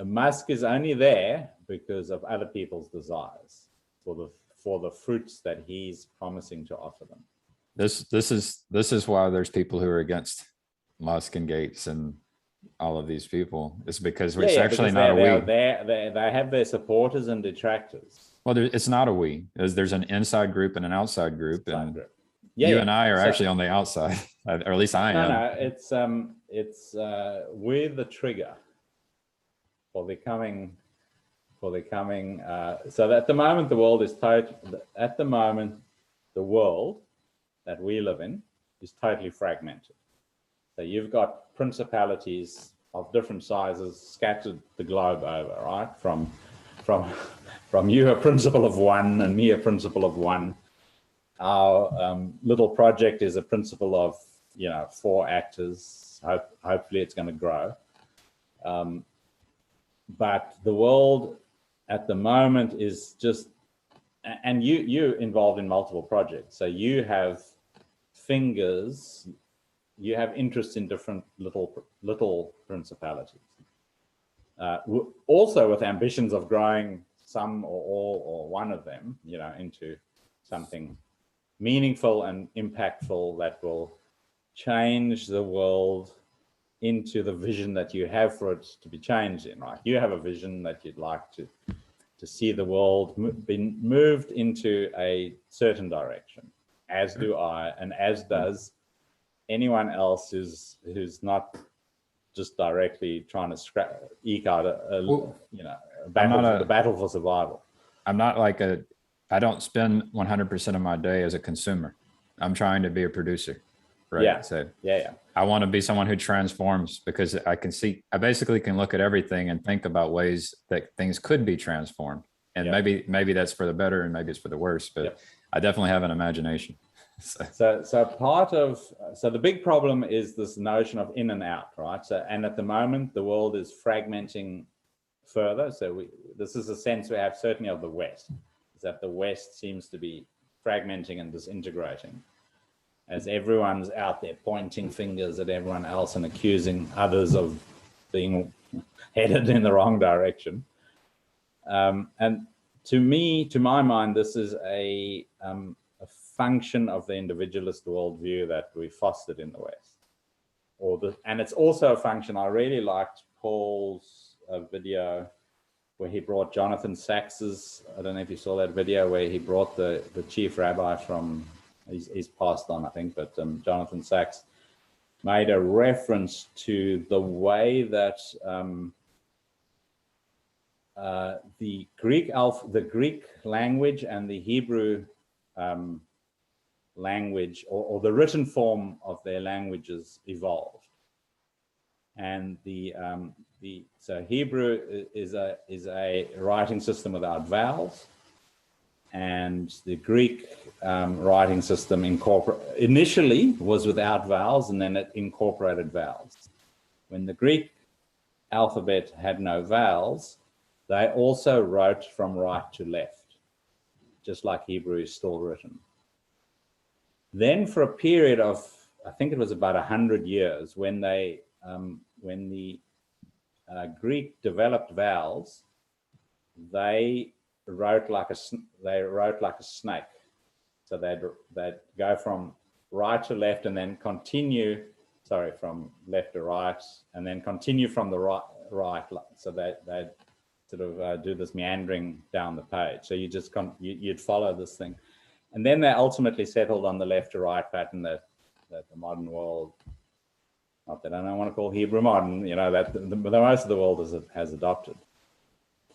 Musk is only there because of other people's desires for the fruits that he's promising to offer them. This is why there's people who are against Musk and Gates and all of these people. It's because it's actually not a we. They have their supporters and detractors. Well, it's not a we. There's an inside group and an outside group, and Yeah, you and I are actually on the outside, or at least I am. No, it's we're the trigger for the coming. So at the moment, the world is at the moment, the world that we live in is totally fragmented. So you've got principalities of different sizes scattered the globe over, right? From you a principle of one and me a principle of one. Our little project is a principle of 4 actors. Hopefully it's going to grow. But the world at the moment is just, and you're involved in multiple projects. So you have fingers, you have interests in different little principalities. Also with ambitions of growing some or all or one of them, into something meaningful and impactful that will change the world into the vision that you have for it to be changed in, right? You have a vision that you'd like to see the world be moved into a certain direction, as do I, and as does anyone else who's not just directly trying to eke out a battle for survival. I'm not like a I don't spend 100% of my day as a consumer. I'm trying to be a producer, right? Yeah. So Yeah. I want to be someone who transforms, because I basically can look at everything and think about ways that things could be transformed. And Yeah. maybe that's for the better and maybe it's for the worse, but Yep. I definitely have an imagination. So the big problem is this notion of in and out, right? So, and at the moment, the world is fragmenting further. So this is a sense we have certainly of the West, is that the West seems to be fragmenting and disintegrating, as everyone's out there pointing fingers at everyone else and accusing others of being headed in the wrong direction. And to my mind, this is a function of the individualist worldview that we fostered in the West. And it's also a function, I really liked Paul's video where he brought Jonathan Sacks's, I don't know if you saw that video, where he brought the chief rabbi from, he's passed on, I think, but Jonathan Sacks made a reference to the way that the Greek language and the Hebrew language, or the written form of their languages, evolved. And so Hebrew is a writing system without vowels, and the Greek writing system initially was without vowels, and then it incorporated vowels. When the Greek alphabet had no vowels, they also wrote from right to left, just like Hebrew is still written. Then for a period of, I think it was about 100 years, when the Greek developed vowels, they wrote like a snake. So they'd go from right to left and then continue, from left to right, and then continue from the right. So they'd sort of do this meandering down the page. So you'd follow this thing. And then they ultimately settled on the left to right pattern that the modern world, not that I don't want to call Hebrew modern, that the most of the world has adopted.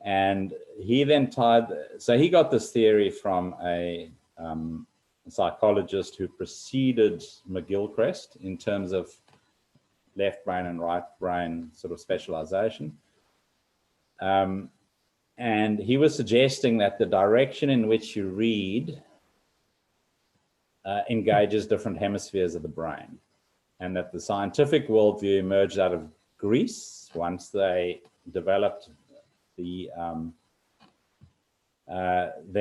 And he then so he got this theory from a psychologist who preceded McGilchrist in terms of left brain and right brain sort of specialization. And he was suggesting that the direction in which you read engages different hemispheres of the brain, and that the scientific worldview emerged out of Greece once they developed their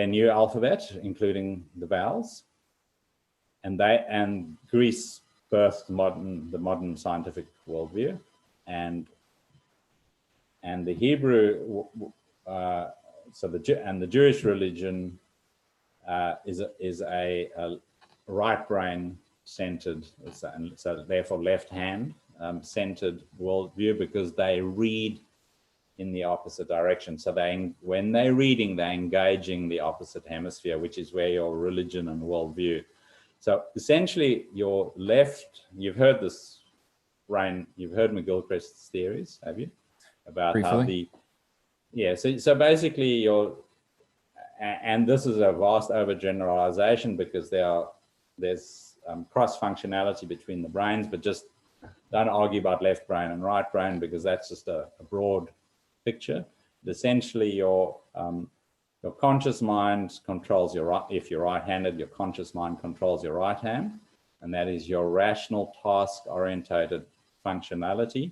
new alphabet, including the vowels, and Greece birthed the modern scientific worldview, and the Hebrew, the Jewish religion is a right brain centered, so therefore left hand centered worldview, because they read in the opposite direction. So when they're reading, they're engaging the opposite hemisphere, which is where your religion and worldview. So essentially, your left, you've heard this, Ryan, you've heard McGilchrist's theories, have you? About briefly. So basically and this is a vast overgeneralization, because there's cross-functionality between the brains, but just don't argue about left brain and right brain, because that's just a broad picture. But essentially, your conscious mind controls your right. If you're right-handed, your conscious mind controls your right hand, and that is your rational, task-orientated functionality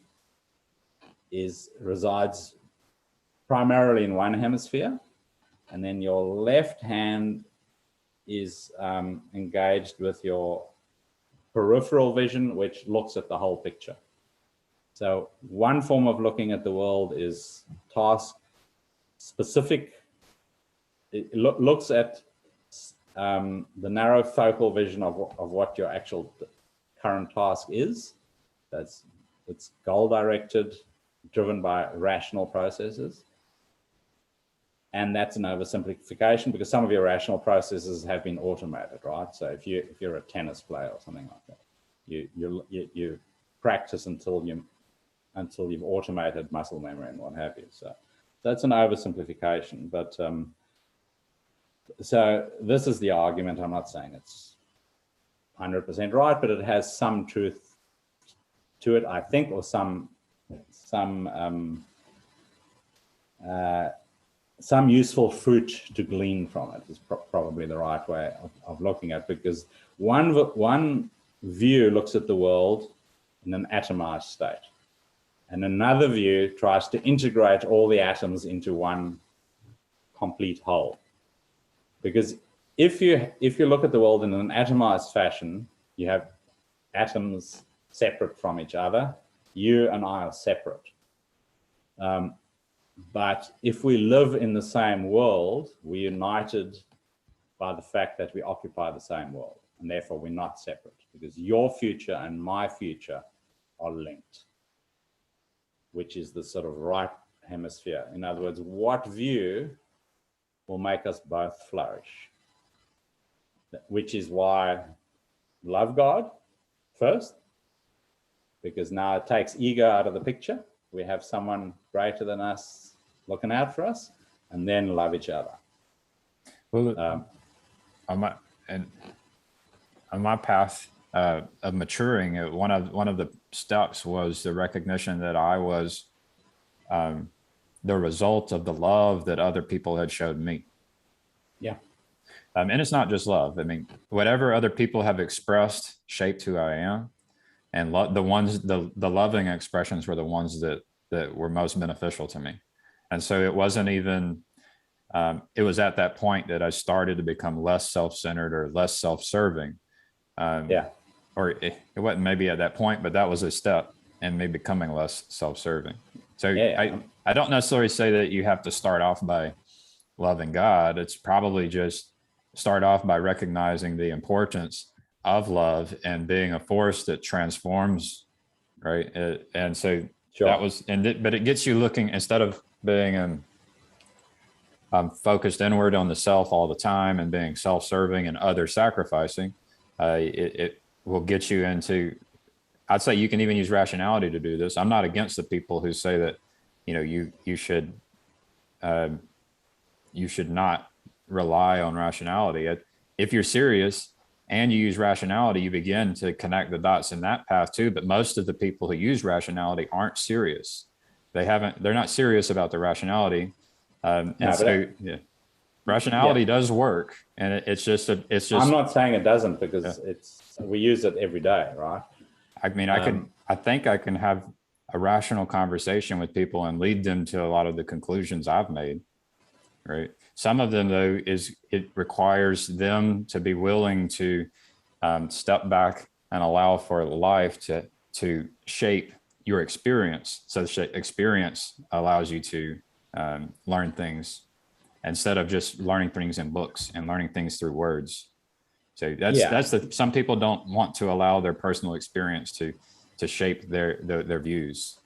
resides primarily in one hemisphere, and then your left hand is engaged with your peripheral vision, which looks at the whole picture. So one form of looking at the world is task specific. It looks at the narrow focal vision of what your actual current task is. It's goal directed, driven by rational processes. And that's an oversimplification, because some of your rational processes have been automated, right? So if you're a tennis player or something like that, you practice until you've automated muscle memory and what have you. So that's an oversimplification. But so this is the argument. I'm not saying it's 100% right, but it has some truth to it, I think, or some useful fruit to glean from it is probably the right way of looking at it, because one view looks at the world in an atomized state, and another view tries to integrate all the atoms into one complete whole. Because if you look at the world in an atomized fashion, you have atoms separate from each other. You and I are separate. But if we live in the same world, we're united by the fact that we occupy the same world, and therefore we're not separate, because your future and my future are linked, which is the sort of right hemisphere. In other words, what view will make us both flourish? Which is why love God first, because now it takes ego out of the picture. We have someone greater than us looking out for us, and then love each other. Well, on my path of maturing, one of the steps was the recognition that I was the result of the love that other people had showed me. Yeah. And it's not just love. I mean, whatever other people have expressed shaped who I am, and the loving expressions were the ones that were most beneficial to me. And so it wasn't even. It was at that point that I started to become less self-centered or less self-serving. Or it wasn't maybe at that point, but that was a step in me becoming less self-serving. So I don't necessarily say that you have to start off by loving God. It's probably just start off by recognizing the importance of love and being a force that transforms, right? And so that was, but it gets you looking, instead of being focused inward on the self all the time and being self-serving and other sacrificing, it will get you into, I'd say you can even use rationality to do this. I'm not against the people who say that, you should not rely on rationality. If you're serious and you use rationality, you begin to connect the dots in that path too. But most of the people who use rationality aren't serious. They're not serious about the rationality. Rationality does work, and it's just. I'm not saying it doesn't, because we use it every day, right? I mean, I think I can have a rational conversation with people and lead them to a lot of the conclusions I've made, right? Some of them, though, it requires them to be willing to step back and allow for life to shape your experience. So the experience allows you to learn things instead of just learning things in books and learning things through words. So some people don't want to allow their personal experience to shape their views.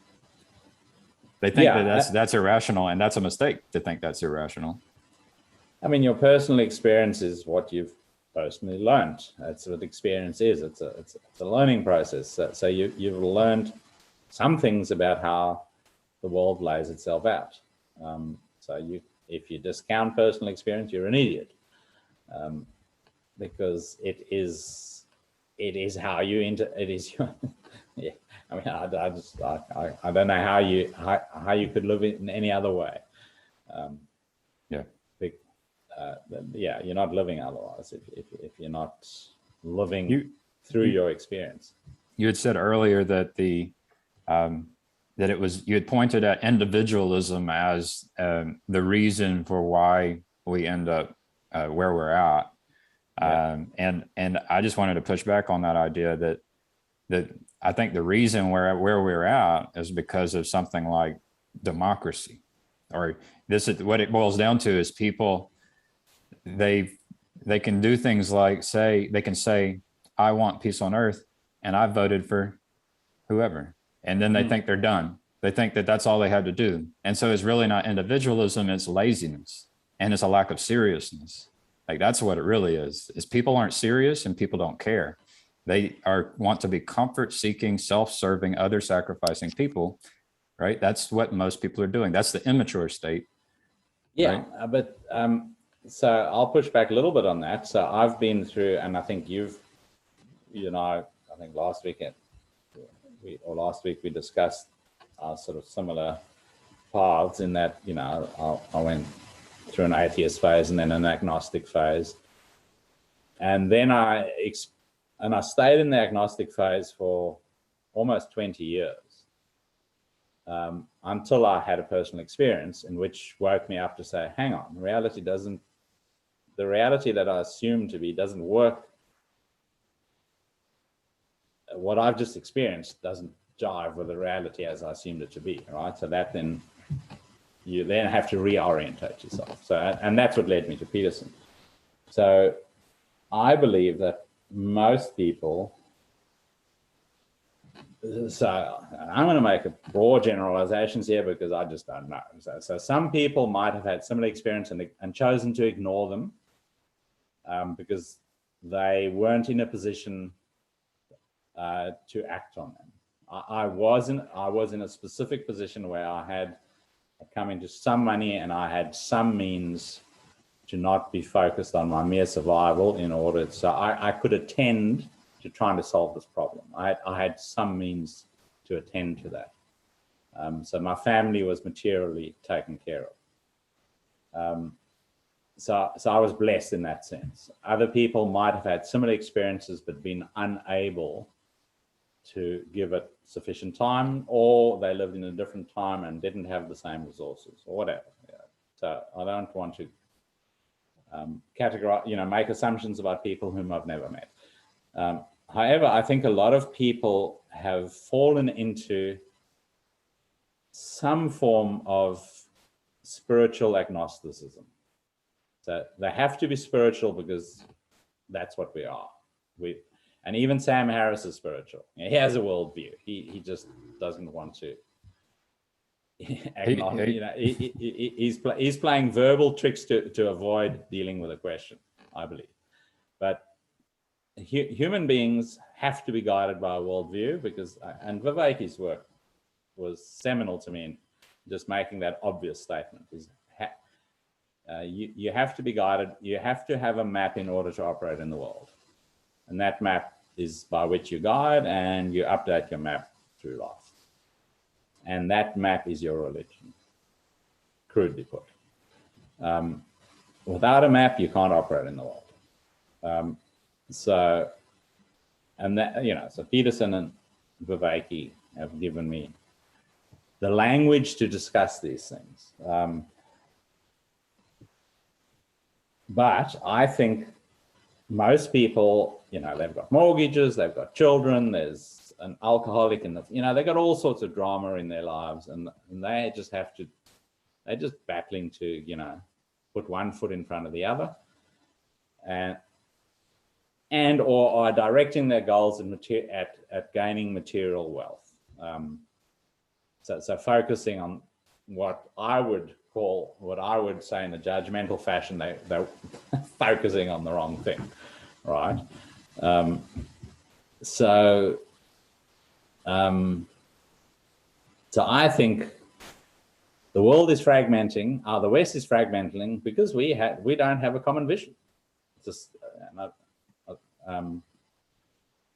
They think that's irrational, and that's a mistake to think that's irrational. I mean, your personal experience is what you've personally learned. That's what experience is. It's a learning process. So you've learned some things about how the world lays itself out. If you discount personal experience, you're an idiot, because it is how you it is your. Yeah, I mean, I don't know how you could live in any other way. You're not living otherwise if you're not living through your experience. You had said earlier that that it was, you had pointed at individualism as the reason for why we end up where we're at. And I just wanted to push back on that idea that I think the reason where we're at is because of something like democracy, or this is what it boils down to is people, they can do things like they can say, I want peace on earth, and I voted for whoever. And then they think they're done. They think that that's all they have to do. And so it's really not individualism, it's laziness, and it's a lack of seriousness. Like, that's what it really is people aren't serious and people don't care. They want to be comfort seeking, self-serving, other sacrificing people, right? That's what most people are doing. That's the immature state. Yeah, right? But so I'll push back a little bit on that. So I've been through, and I think I think last week we discussed sort of similar paths in that, I went through an atheist phase and then an agnostic phase. And then I stayed in the agnostic phase for almost 20 years until I had a personal experience in which woke me up to say, hang on, the reality that I assume to be doesn't work. What I've just experienced doesn't jive with the reality as I assumed it to be, right? So that then you then have to reorientate yourself. So, and that's what led me to Peterson. So I believe that most people, so I'm going to make a broad generalizations here because I just don't know. So some people might have had similar experience and chosen to ignore them because they weren't in a position to act on them. I was in a specific position where I had come into some money and I had some means to not be focused on my mere survival in order. So I could attend to trying to solve this problem. I had some means to attend to that. So my family was materially taken care of. So I was blessed in that sense. Other people might have had similar experiences but been unable to give it sufficient time, or they lived in a different time and didn't have the same resources or whatever. Yeah. So I don't want to categorize, make assumptions about people whom I've never met. However, I think a lot of people have fallen into some form of spiritual agnosticism. So they have to be spiritual because that's what we are. And even Sam Harris is spiritual. He has a worldview. He just doesn't want to. He's playing verbal tricks to avoid dealing with a question, I believe. But human beings have to be guided by a worldview because, and Viveki's work was seminal to me in just making that obvious statement. You have to be guided. You have to have a map in order to operate in the world. And that map is by which you guide and you update your map through life. And that map is your religion, crudely put. Without a map, you can't operate in the world. So Peterson and Viveki have given me the language to discuss these things. But I think most people, they've got mortgages, they've got children, there's an alcoholic in they've got all sorts of drama in their lives, and they're just battling to, put one foot in front of the other, or are directing their goals at gaining material wealth. So focusing on what I would say in a judgmental fashion, they're focusing on the wrong thing, right? So I think the world is fragmenting. The West is fragmenting because we don't have a common vision. Just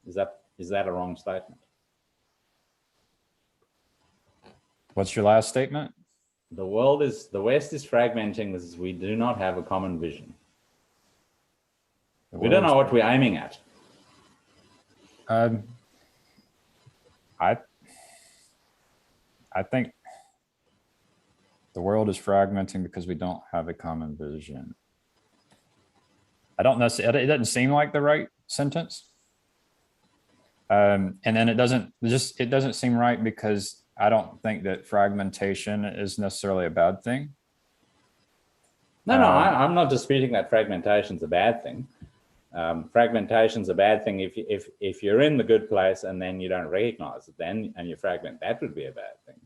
is that a wrong statement? What's your last statement? The West is fragmenting because we do not have a common vision. We don't know what we're aiming at. I think the world is fragmenting because we don't have a common vision. I don't necessarily, it doesn't seem like the right sentence. And then it doesn't seem right because I don't think that fragmentation is necessarily a bad thing. No, I'm not disputing that fragmentation is a bad thing. Fragmentation is a bad thing if you're in the good place and then you don't recognize it, and you fragment. That would be a bad thing.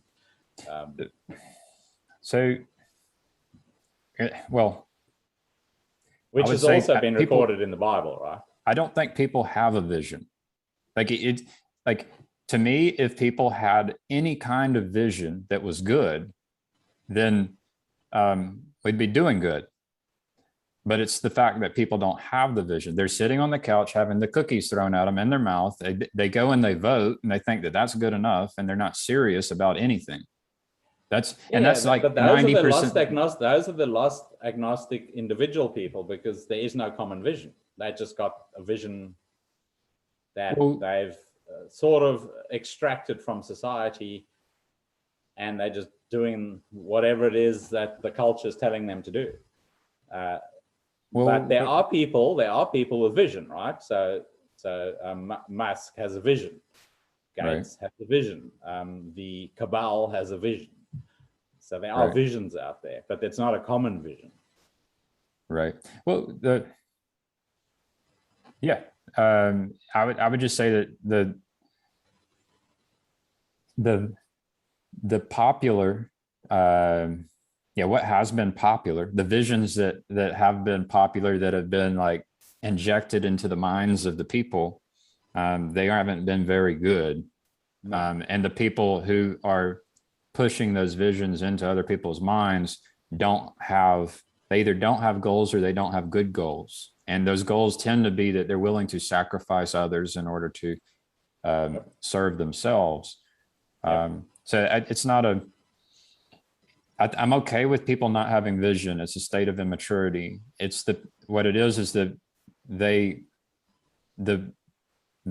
Which has also been recorded in the Bible, right? I don't think people have a vision. To me, if people had any kind of vision that was good, then we'd be doing good. but it's the fact that people don't have the vision. They're sitting on the couch having the cookies thrown at them in their mouth. They go and they vote and they think that that's good enough, and they're not serious about anything. That's but like those are the 90%. those are the lost agnostic individual people, because there is no common vision. They just got a vision that Well, they've sort of extracted from society, and they're just doing whatever it is that the culture is telling them to do. But there are people with vision, right? So Musk has a vision. Gates has a vision. The cabal has a vision. So there are visions out there, but it's not a common vision. Right. Well, I would just say that the popular, what has been popular, the visions that have been popular, that have been like injected into the minds of the people, they haven't been very good. No. And the people who are pushing those visions into other people's minds they either don't have goals or they don't have good goals. And those goals tend to be that they're willing to sacrifice others in order to serve themselves. So it's not I'm okay with people not having vision. It's a state of immaturity. What it is that they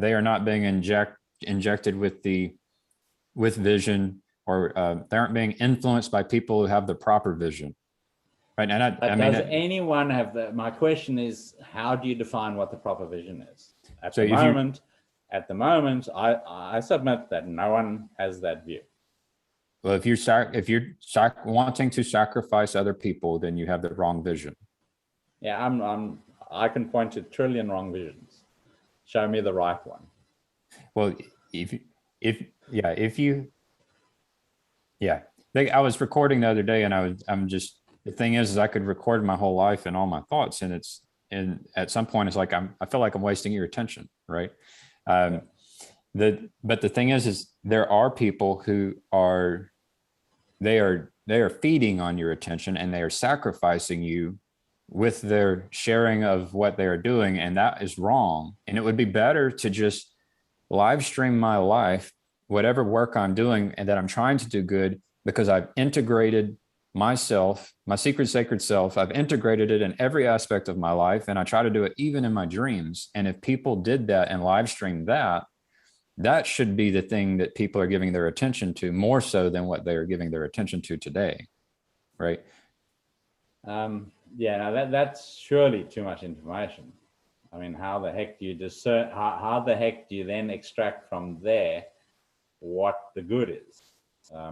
are not being injected with vision, or they aren't being influenced by people who have the proper vision. Right. And does anyone have that? My question is, how do you define what the proper vision is? At the moment, I submit that no one has that view. Well, if you're wanting to sacrifice other people, then you have the wrong vision. Yeah, I can point to a trillion wrong visions. Show me the right one. Well, I was recording the other day, and the thing is I could record my whole life and all my thoughts, and at some point it's like I feel like I'm wasting your attention, right? But the thing is there are people who are feeding on your attention, and they are sacrificing you with their sharing of what they are doing, and that is wrong. And it would be better to just live stream my life, whatever work I'm doing and that I'm trying to do good, because I've integrated myself, my secret sacred self, I've integrated it in every aspect of my life, and I try to do it even in my dreams. And if people did that and live streamed that should be the thing that people are giving their attention to, more so than what they are giving their attention to today, right? That's surely too much information. I mean, how the heck do you discern? How the heck do you then extract from there what the good is? I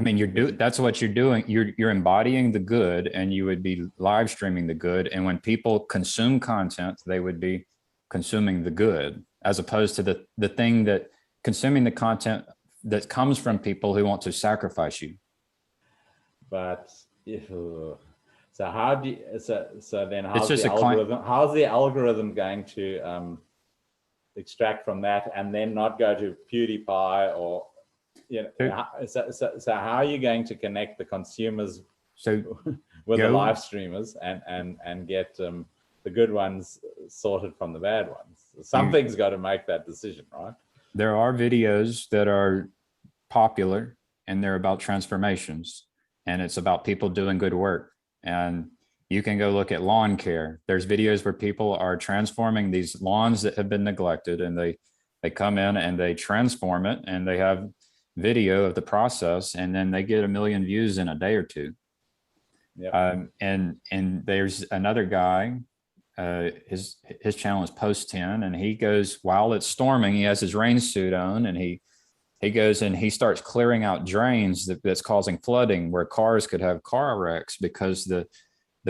mean, that's what you're doing. You're embodying the good, and you would be live streaming the good. And when people consume content, they would be consuming the good, as opposed to the thing that consuming the content that comes from people who want to sacrifice you. But so how do you, so then how's the algorithm? How's the algorithm going to extract from that and then not go to PewDiePie or? So how are you going to connect the consumers with the live streamers and get the good ones sorted from the bad ones? Something's got to make that decision, right? There are videos that are popular, and they're about transformations, and it's about people doing good work. And you can go look at lawn care. There's videos where people are transforming these lawns that have been neglected, and they come in and they transform it, and they have video of the process, and then they get 1 million views in a day or two. And there's another guy, his channel is Post 10, and he goes, while it's storming, he has his rain suit on, and he goes and he starts clearing out drains that's causing flooding, where cars could have car wrecks, because the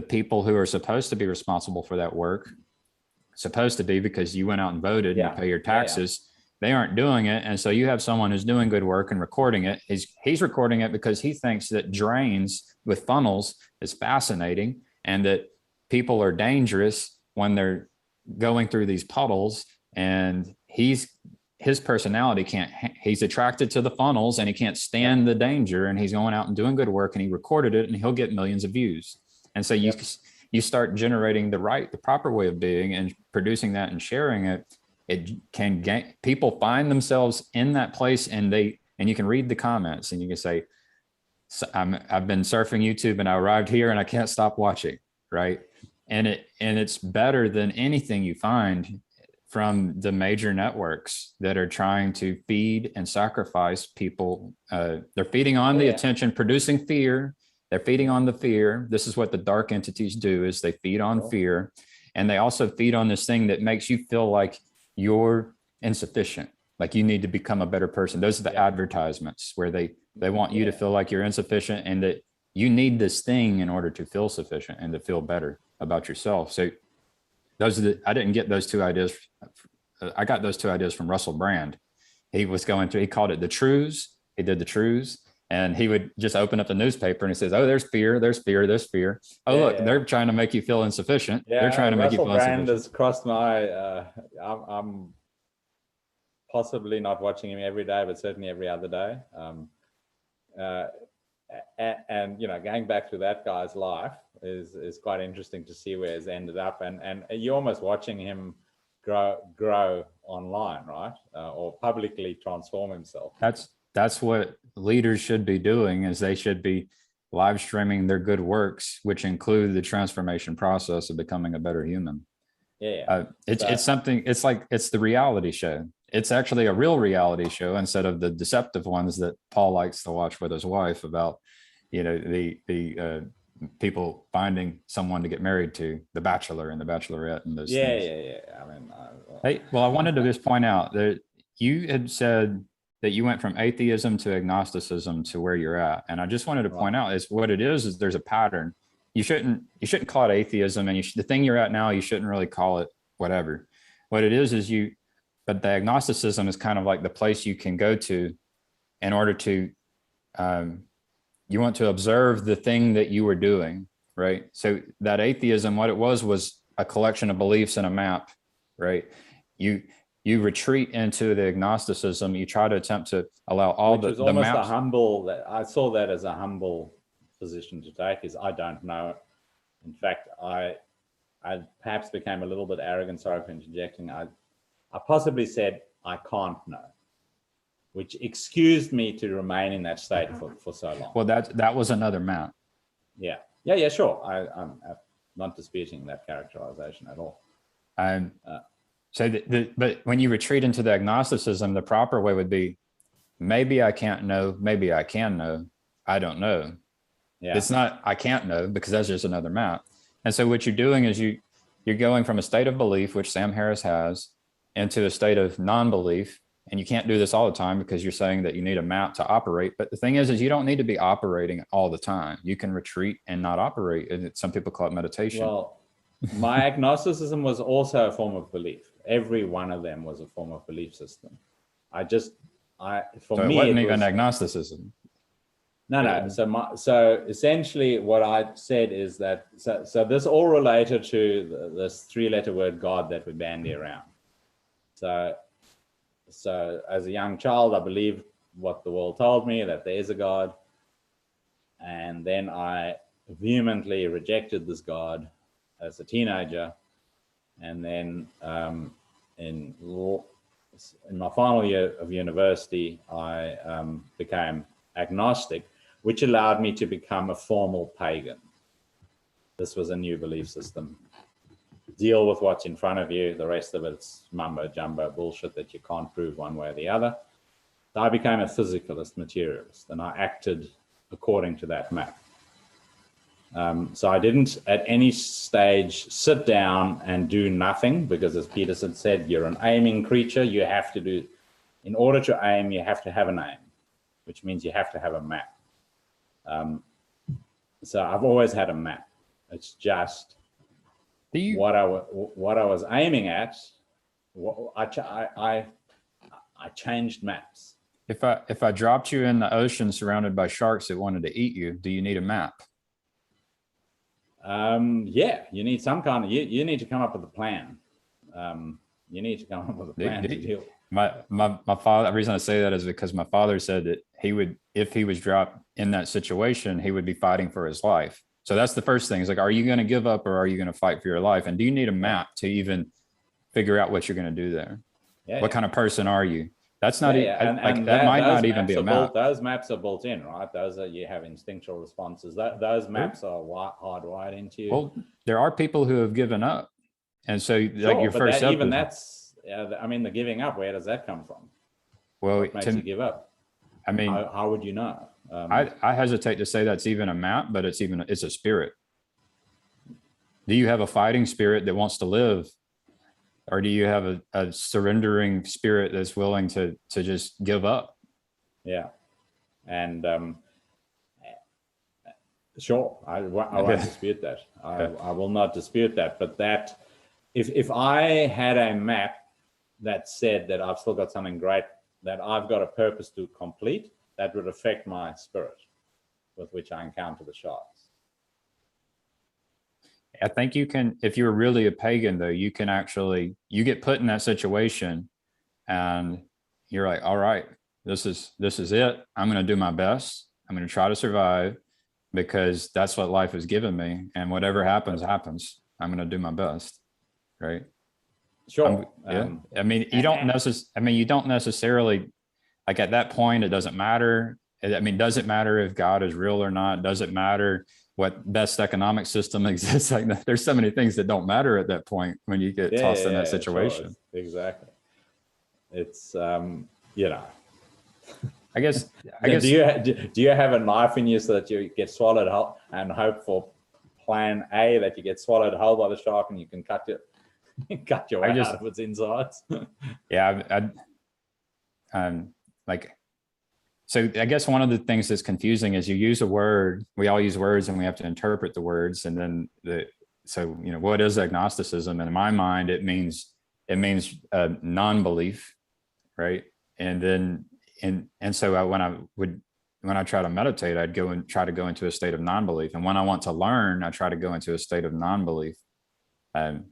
people who are supposed to be responsible for that work, because you went out and voted and you pay your taxes, they aren't doing it. And so you have someone who's doing good work and recording it. He's recording it because he thinks that drains with funnels is fascinating, and that people are dangerous when they're going through these puddles. And his personality he's attracted to the funnels, and he can't stand the danger, and he's going out and doing good work, and he recorded it, and he'll get millions of views. And so you you start generating the proper way of being and producing that and sharing it, it can gain, people find themselves in that place, and you can read the comments and you can say, so I've been surfing YouTube and I arrived here and I can't stop watching, right? And it's better than anything you find from the major networks that are trying to feed and sacrifice people. They're feeding on the attention, producing fear. They're feeding on the fear. This is what the dark entities do, is they feed on fear. And they also feed on this thing that makes you feel like you're insufficient, like you need to become a better person. Those are the advertisements where they want you to feel like you're insufficient and that you need this thing in order to feel sufficient and to feel better about yourself. So I didn't get those two ideas. I got those two ideas from Russell Brand. He called it the truths. He did the truths. And he would just open up the newspaper and he says, oh, there's fear, there's fear, there's fear. Oh, look, they're trying to make you feel insufficient. They're trying to make you feel insufficient. Russell Brand has crossed my, I'm possibly not watching him every day, but certainly every other day. And going back through that guy's life is quite interesting to see where he's ended up. And you're almost watching him grow online, right? Or publicly transform himself. That's what leaders should be doing, is they should be live streaming their good works, which include the transformation process of becoming a better human. It's something, it's like, it's the reality show. It's actually a real reality show instead of the deceptive ones that Paul likes to watch with his wife about, the people finding someone to get married to, The Bachelor and The Bachelorette and those things. I mean, I wanted to just point out that you had said that you went from atheism to agnosticism to where you're at. And I just wanted to point out is what it is there's a pattern. You shouldn't call it atheism, and the thing you're at now, you shouldn't really call it whatever. What it is but the agnosticism is kind of like the place you can go to in order to, you want to observe the thing that you were doing, right? So that atheism, what it was a collection of beliefs and a map, right? You retreat into the agnosticism. You try to attempt to allow all the maps. I saw that as a humble position to take, is I don't know. In fact, I perhaps became a little bit arrogant, sorry for interjecting. I possibly said, I can't know, which excused me to remain in that state for so long. Well, that was another map. Yeah, sure. I'm not disputing that characterization at all. But when you retreat into the agnosticism, the proper way would be, maybe I can't know, maybe I can know, I don't know. Yeah. It's not, I can't know, because that's just another map. And so what you're doing is you're going from a state of belief, which Sam Harris has, into a state of non-belief. And you can't do this all the time because you're saying that you need a map to operate. But the thing is you don't need to be operating all the time. You can retreat and not operate. And some people call it meditation. Well, my agnosticism was also a form of belief. Every one of them was a form of belief system. So it wasn't even agnosticism. No. So essentially what I said is that, so this all related to this three-letter word God that we bandy around. So as a young child, I believed what the world told me, that there is a God. And then I vehemently rejected this God as a teenager. And then in my final year of university, I became agnostic, which allowed me to become a formal pagan. This was a new belief system. Deal with what's in front of you. The rest of it's mumbo jumbo bullshit that you can't prove one way or the other. So I became a physicalist materialist, and I acted according to that map. So I didn't at any stage sit down and do nothing, because as Peterson said, you're an aiming creature. You have to do, in order to aim, you have to have an aim, which means you have to have a map. So I've always had a map. It's just what I was aiming at. I changed maps. If I dropped you in the ocean surrounded by sharks that wanted to eat you, do you need a map? Yeah, you need some kind of, you need to come up with a plan. You need to come up with a plan to deal. My father, the reason I say that is because my father said that he would, if he was dropped in that situation, he would be fighting for his life. So that's the first thing. Is like, are you going to give up or are you going to fight for your life? And do you need a map to even figure out what you're going to do there? Yeah, What yeah. kind of person are you? That's not Yeah, yeah, like and that might those not even be maps a are map. those maps are built in, right? Those are, you have instinctual responses. Those Sure. maps are hardwired into you. Well, there are people who have given up. And so like Sure, your but first that step even is, that's, I mean, the giving up. Where does that come from? well, What makes you give up? I mean, How would you know? I hesitate to say that's even a map, but it's a spirit. Do you have a fighting spirit that wants to live? Or do you have a surrendering spirit that's willing to just give up? Yeah, and sure, I won't dispute that. I will not dispute that. But that, if I had a map that said that I've still got something great, that I've got a purpose to complete, that would affect my spirit with which I encounter the sharks. I think you can, if you're really a pagan though, you can actually, you get put in that situation and you're like, all right, this is it. I'm going to do my best. I'm going to try to survive because that's what life has given me. And whatever happens, happens. I'm going to do my best. Right. Sure. Yeah. I mean, you don't necessarily, like at that point, it doesn't matter. I mean, does it matter if God is real or not? Does it matter what best economic system exists? Like there's so many things that don't matter at that point when you get tossed in that situation. Sure. Exactly. It's you know. I guess. Do you have a knife in you so that you get swallowed whole, and hope for plan A that you get swallowed whole by the shark and you can cut your way out of its insides? Yeah, like, so I guess one of the things that's confusing is you use a word. We all use words and we have to interpret the words, and then so what is agnosticism? And in my mind, it means non-belief, right? And then and so when I try to meditate, I'd go and try to go into a state of non-belief. And when I want to learn, I try to go into a state of non-belief. And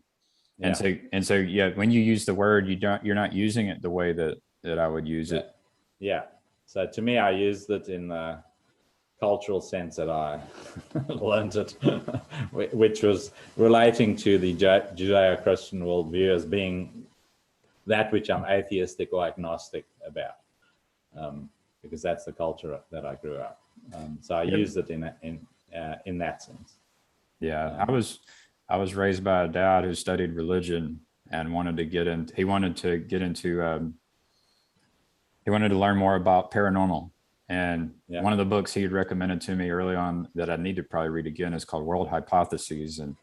so yeah, when you use the word, you're not using it the way that I would use it. Yeah. So to me, I used it in the cultural sense that I learned it, which was relating to the Judeo-Christian worldview as being that which I'm atheistic or agnostic about, because that's the culture that I grew up. So I used it in that sense. Yeah, I was raised by a dad who studied religion and he wanted to learn more about paranormal. And one of the books he had recommended to me early on that I need to probably read again is called World Hypotheses. And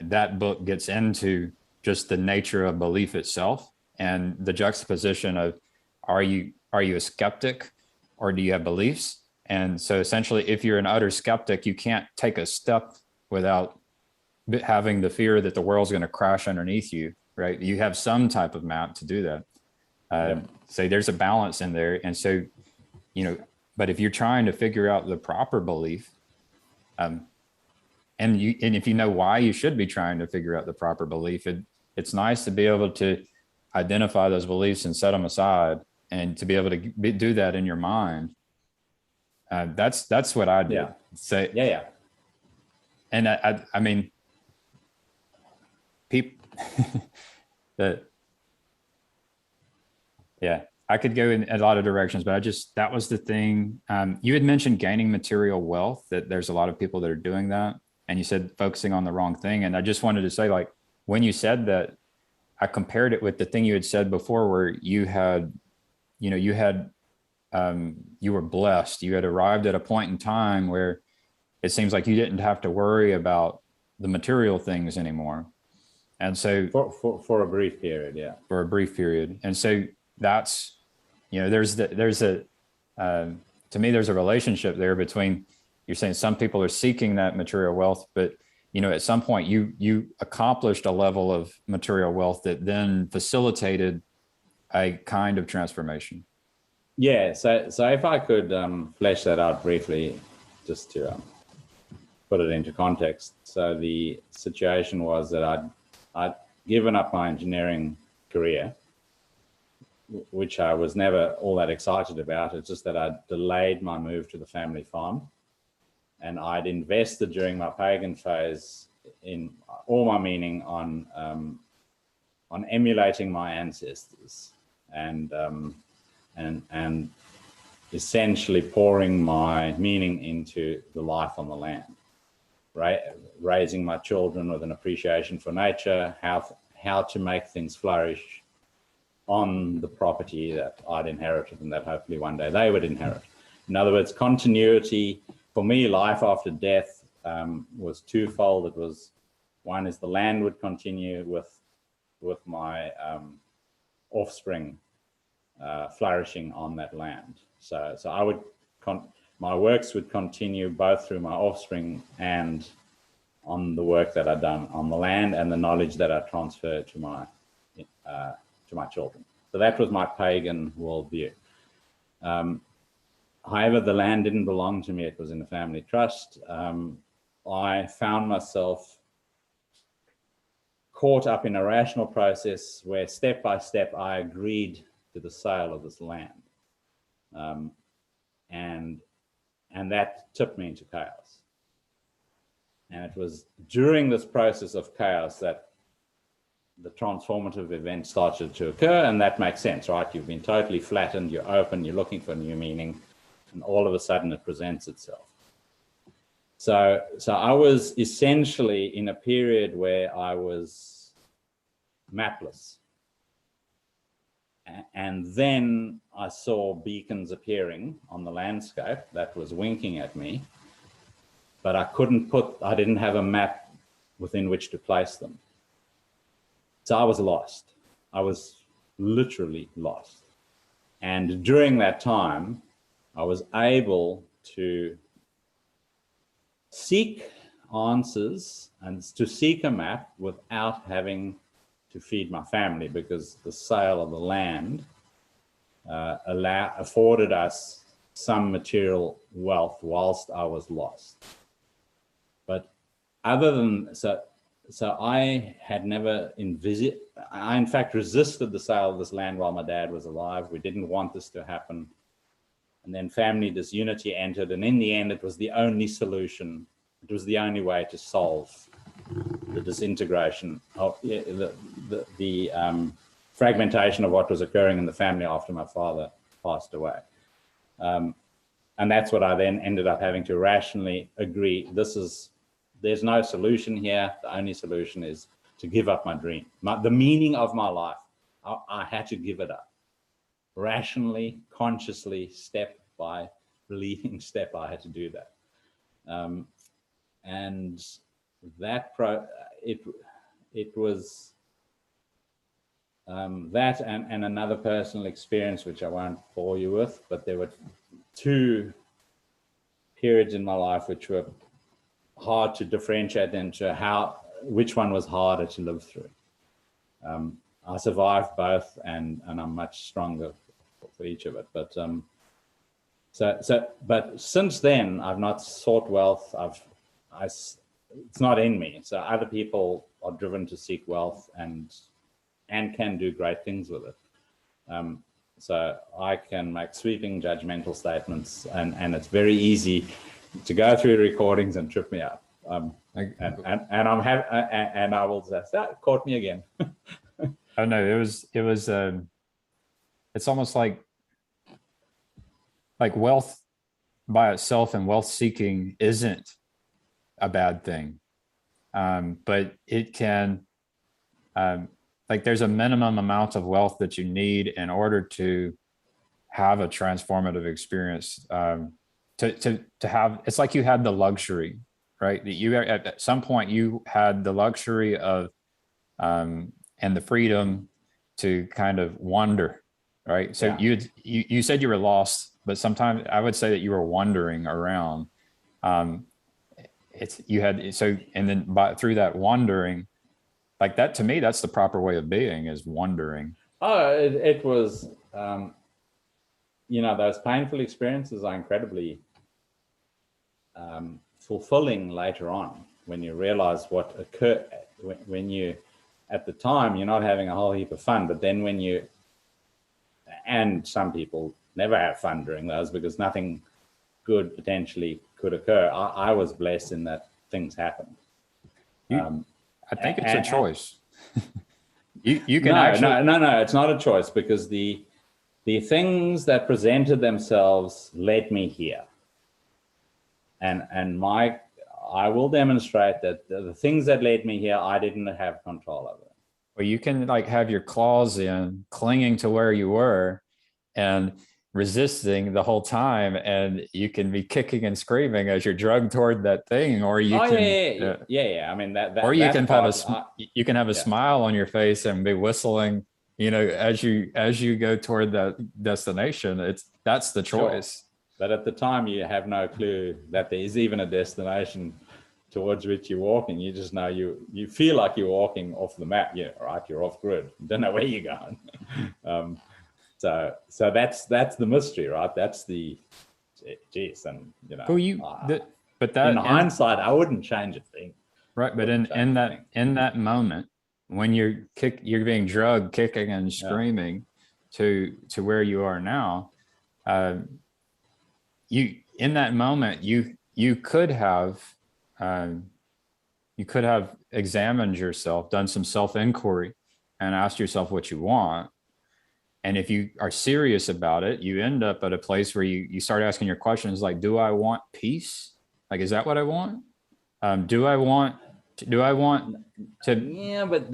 that book gets into just the nature of belief itself and the juxtaposition of, are you a skeptic or do you have beliefs? And so essentially, if you're an utter skeptic, you can't take a step without having the fear that the world's going to crash underneath you, right? You have some type of map to do that. So there's a balance in there. And so, but if you're trying to figure out the proper belief, and if you know why you should be trying to figure out the proper belief, it's nice to be able to identify those beliefs and set them aside and to be able to do that in your mind. That's what I do. Yeah. So, yeah. And I mean, people that, yeah, I could go in a lot of directions, but that was the thing. You had mentioned gaining material wealth, that there's a lot of people that are doing that. And you said focusing on the wrong thing. And I just wanted to say, like, when you said that, I compared it with the thing you had said before, where you were blessed. You had arrived at a point in time where it seems like you didn't have to worry about the material things anymore. And so for a brief period, yeah. For a brief period. And so that's, to me, there's a relationship there between, you're saying some people are seeking that material wealth, but at some point you accomplished a level of material wealth that then facilitated a kind of transformation. Yeah. So if I could flesh that out briefly, just to put it into context. So the situation was that I'd given up my engineering career, which I was never all that excited about. It's just that I delayed my move to the family farm. and I'd invested during my pagan phase in all my meaning on emulating my ancestors and essentially pouring my meaning into the life on the land, right? Raising my children with an appreciation for nature, how to make things flourish on the property that I'd inherited and that hopefully one day they would inherit. In other words, continuity. For me, life after death was twofold. It was, one is the land would continue with my offspring flourishing on that land. So I would, my works would continue both through my offspring and on the work that I've done on the land and the knowledge that I transferred to my children. So that was my pagan worldview. However, the land didn't belong to me. It was in a family trust. I found myself caught up in a rational process where step by step I agreed to the sale of this land. And that tipped me into chaos. And it was during this process of chaos that the transformative event started to occur, and that makes sense, right? You've been totally flattened, you're open, you're looking for new meaning, and all of a sudden it presents itself. So I was essentially in a period where I was mapless. And then I saw beacons appearing on the landscape that was winking at me, but I didn't have a map within which to place them. So I was lost. I was literally lost. And during that time, I was able to seek answers and to seek a map without having to feed my family, because the sale of the land afforded us some material wealth whilst I was lost. But other than so I had never envisaged, I in fact resisted the sale of this land while my dad was alive. We didn't want this to happen. And then family disunity entered, and in the end it was the only solution. It was the only way to solve the disintegration of the fragmentation of what was occurring in the family after my father passed away. And that's what I then ended up having to rationally agree. There's no solution here. The only solution is to give up my dream. The meaning of my life, I had to give it up. Rationally, consciously, step by believing step, I had to do that. And that it was that and another personal experience, which I won't bore you with, but there were two periods in my life which were hard to differentiate into which one was harder to live through. I survived both, and I'm much stronger for each of it. But but since then, I've not sought wealth. It's not in me. So other people are driven to seek wealth and can do great things with it. So I can make sweeping judgmental statements, and it's very easy to go through recordings and trip me up. And I will say, that caught me again. Oh no, it was it's almost like wealth by itself and wealth seeking isn't a bad thing. But it can, there's a minimum amount of wealth that you need in order to have a transformative experience. To have, it's like you had the luxury, right? That you at some point you had the luxury of and the freedom to kind of wander, right? So yeah. you said you were lost, but sometimes I would say that you were wandering around. And then through that wandering, like that, to me, that's the proper way of being, is wandering. Oh, it was, those painful experiences are incredibly fulfilling later on, when you realize what occurred, when you, at the time, you're not having a whole heap of fun, but then and some people never have fun during those, because nothing good potentially could occur. I was blessed in that things happened. I think it's a choice. You can no, actually no, it's not a choice, because the things that presented themselves led me here. And I will demonstrate that the things that led me here, I didn't have control over. Well, you can like have your claws in, clinging to where you were and resisting the whole time, and you can be kicking and screaming as you're drugged toward that thing, or you Yeah. I mean or you can have you can have a yeah. smile on your face and be whistling, as you go toward that destination. That's the choice. Sure. But at the time, you have no clue that there is even a destination towards which you're walking. You just know you feel like you're walking off the map. Yeah, right. You're off grid. You don't know where you're going. So that's the mystery, right? That's the geez, and but that in hindsight, I wouldn't change a thing. Right, but in that moment when you're being drugged, kicking and screaming to where you are now, you in that moment you could have examined yourself, done some self-inquiry, and asked yourself what you want. And if you are serious about it, you end up at a place where you start asking your questions like, do I want peace? Like, is that what I want? Do I want to? Yeah, but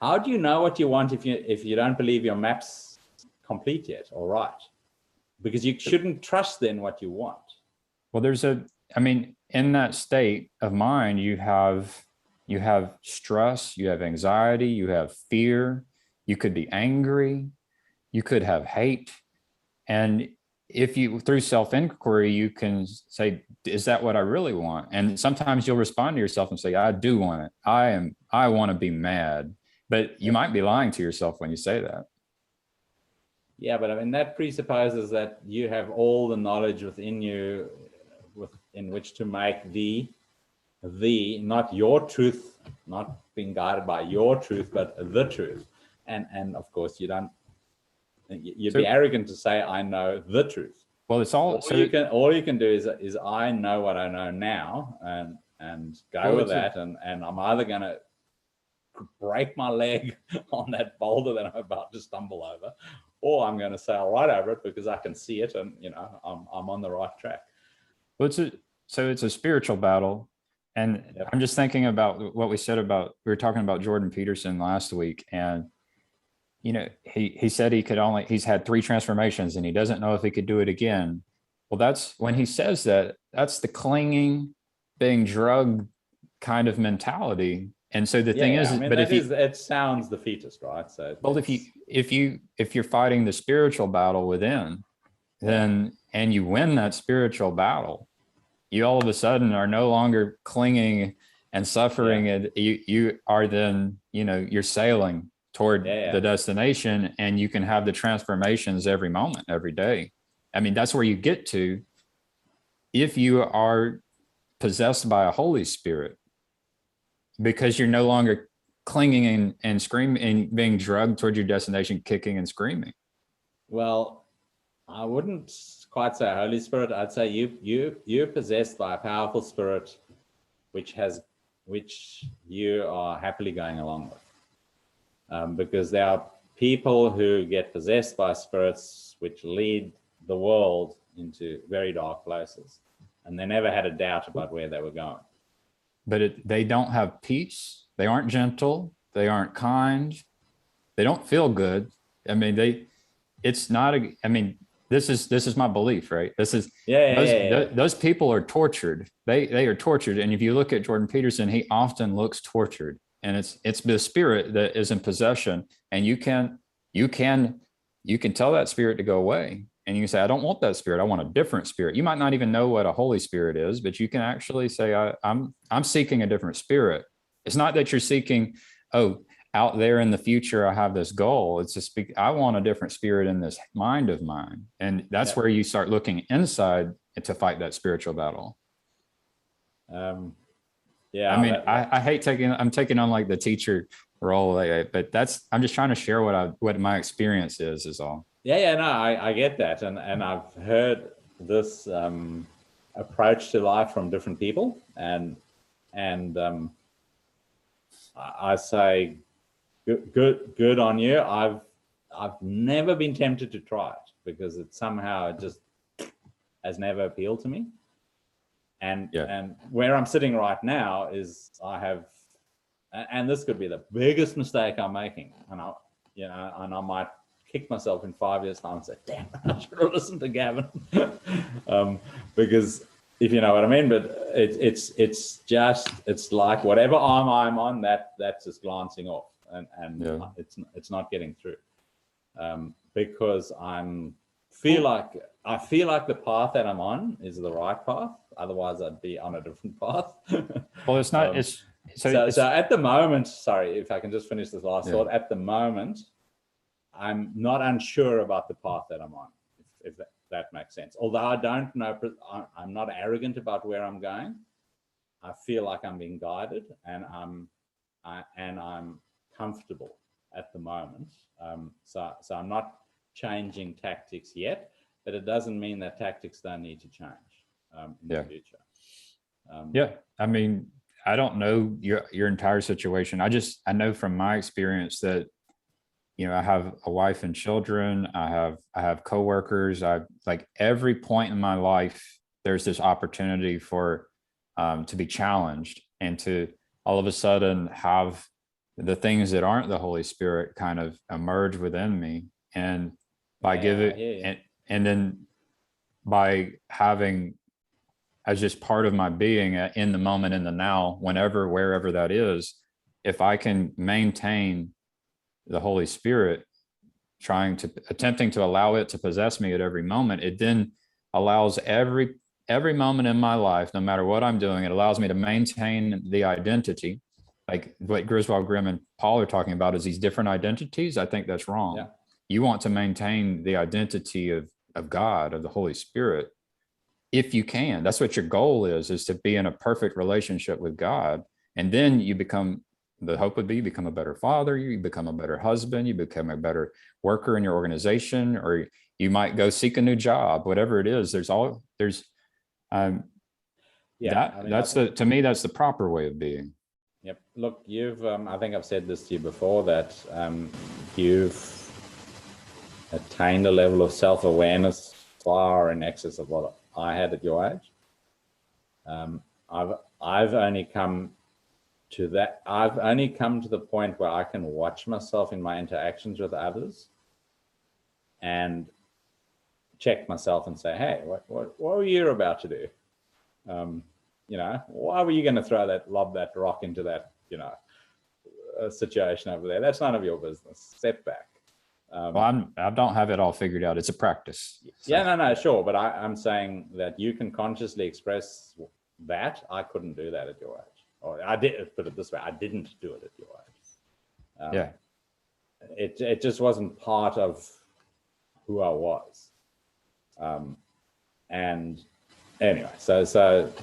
how do you know what you want if you don't believe your map's complete yet or right? Because you shouldn't trust then what you want. Well, in that state of mind, you have stress, you have anxiety, you have fear, you could be angry, you could have hate. And if you, through self-inquiry, you can say, is that what I really want? And sometimes you'll respond to yourself and say, I do want it. I want to be mad. But you might be lying to yourself when you say that. Yeah, but I mean, that presupposes that you have all the knowledge within you in which to make the not your truth, not being guided by your truth, but the truth. And of course, you'd be arrogant to say, I know the truth. Well, it's all all you can do is I know what I know now, and go with that. And I'm either going to break my leg on that boulder that I'm about to stumble over, or I'm going to sail right over it because I can see it, and I'm on the right track. Well, it's a spiritual battle. And I'm just thinking about what we were talking about Jordan Peterson last week, and he said he's had 3 transformations and he doesn't know if he could do it again. Well, that's when he says that's the clinging, being drugged kind of mentality. And so the thing is, but it sounds defeatist, right? So if you're fighting the spiritual battle within, then, and you win that spiritual battle, you all of a sudden are no longer clinging and suffering, and you are then, you're sailing toward the destination, and you can have the transformations every moment, every day. I mean, that's where you get to if you are possessed by a Holy Spirit, because you're no longer clinging and screaming and being drugged toward your destination, kicking and screaming. Well, I wouldn't quite say Holy Spirit. I'd say you're possessed by a powerful spirit, which you are happily going along with. Because there are people who get possessed by spirits which lead the world into very dark places, and they never had a doubt about where they were going. But they don't have peace. They aren't gentle. They aren't kind. They don't feel good. I mean, this is my belief, right? This is those people are tortured. They are tortured. And if you look at Jordan Peterson, he often looks tortured, and it's the spirit that is in possession. And you can tell that spirit to go away. And you can say, I don't want that spirit. I want a different spirit. You might not even know what a Holy Spirit is, but you can actually say, I'm seeking a different spirit. It's not that you're seeking, out there in the future, I have this goal. It's I want a different spirit in this mind of mine. And that's where you start looking inside to fight that spiritual battle. I hate I'm taking on like the teacher role, but I'm just trying to share what my experience is all. No, I get that. And I've heard this approach to life from different people, and I say good on you. I've never been tempted to try it because it somehow just has never appealed to me. And where I'm sitting right now is I have, and this could be the biggest mistake I'm making, and I might kick myself in 5 years' time and say, "Damn, I should have listened to Gavin," because if you know what I mean. But it's like whatever arm I'm on, that's just glancing off, and it's not getting through, because I feel like the path that I'm on is the right path. Otherwise, I'd be on a different path. Well, it's not. So at the moment, sorry, if I can just finish this last thought. At the moment, I'm not unsure about the path that I'm on, if that makes sense. Although I don't know, I'm not arrogant about where I'm going. I feel like I'm being guided, and I'm comfortable at the moment. So I'm not changing tactics yet, but it doesn't mean that tactics don't need to change in the future. I mean, I don't know your entire situation. I know from my experience that, I have a wife and children. I have coworkers. Like every point in my life, there's this opportunity for to be challenged and to all of a sudden have the things that aren't the Holy Spirit kind of emerge within me. And by and then by having as just part of my being in the moment, in the now, whenever, wherever that is, if I can maintain the Holy Spirit, attempting to allow it to possess me at every moment, it then allows every moment in my life, no matter what I'm doing, it allows me to maintain the identity. Like what Griswold, Grimm, and Paul are talking about is these different identities. I think that's wrong. Yeah. You want to maintain the identity of God, of the Holy Spirit, if you can. That's what your goal is to be in a perfect relationship with God. And then the hope would be you become a better father, you become a better husband, you become a better worker in your organization, or you might go seek a new job, whatever it is. To me, that's the proper way of being. Yep. Look, you've, I think I've said this to you before, that you've attained a level of self-awareness far in excess of what I had at your age. I've only come to the point where I can watch myself in my interactions with others and check myself and say, "Hey, what were you about to do? Why were you going to lob that rock into that, situation over there? That's none of your business. Step back." Well, I don't have it all figured out. It's a practice. So. Yeah, no, sure. But I'm saying that you can consciously express that. I couldn't do that at your age. Or I did, put it this way, I didn't do it at your age. It just wasn't part of who I was. And anyway, so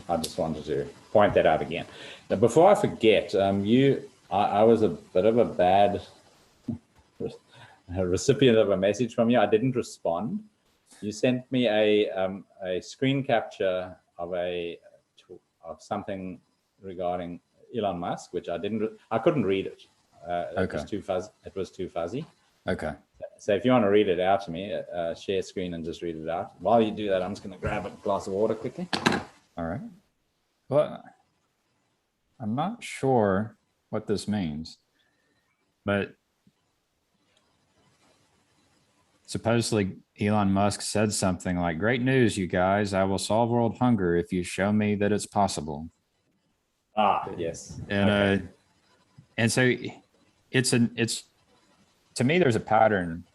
I just wanted to point that out again. Now, before I forget, I was a bit of a bad recipient of a message from you. I didn't respond. You sent me a screen capture of something regarding Elon Musk, which I couldn't read it. It was too fuzzy. Okay. So if you want to read it out to me, share screen and just read it out. While you do that, I'm just going to grab a glass of water quickly. All right. Well, I'm not sure what this means, but supposedly Elon Musk said something like, "Great news, you guys. I will solve world hunger if you show me that it's possible." Yes. And okay. And so it's to me, there's a pattern.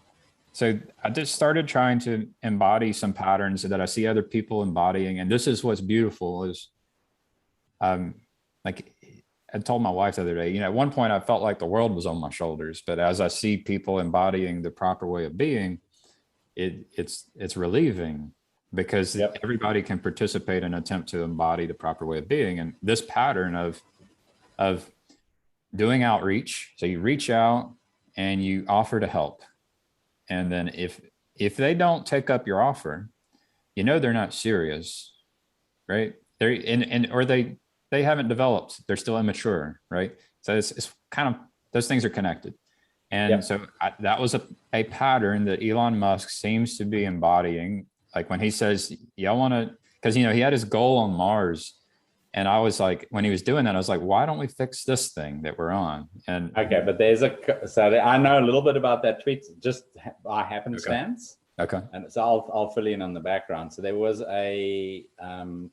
So I just started trying to embody some patterns that I see other people embodying. And this is what's beautiful is, like I told my wife the other day, at one point I felt like the world was on my shoulders, but as I see people embodying the proper way of being, it's relieving, because everybody can participate and attempt to embody the proper way of being. And this pattern of doing outreach, so you reach out and you offer to help, and then if they don't take up your offer, they're not serious, right? They're or they haven't developed. They're still immature, right? So it's kind of, those things are connected. And Yep. so that was a pattern that Elon Musk seems to be embodying. Like when he says, "Y'all want to," because he had his goal on Mars, and I was like, when he was doing that, I was like, "Why don't we fix this thing that we're on?" And Okay, but I know a little bit about that tweet just by okay, happenstance. okay, And so I'll fill in on the background. So there was a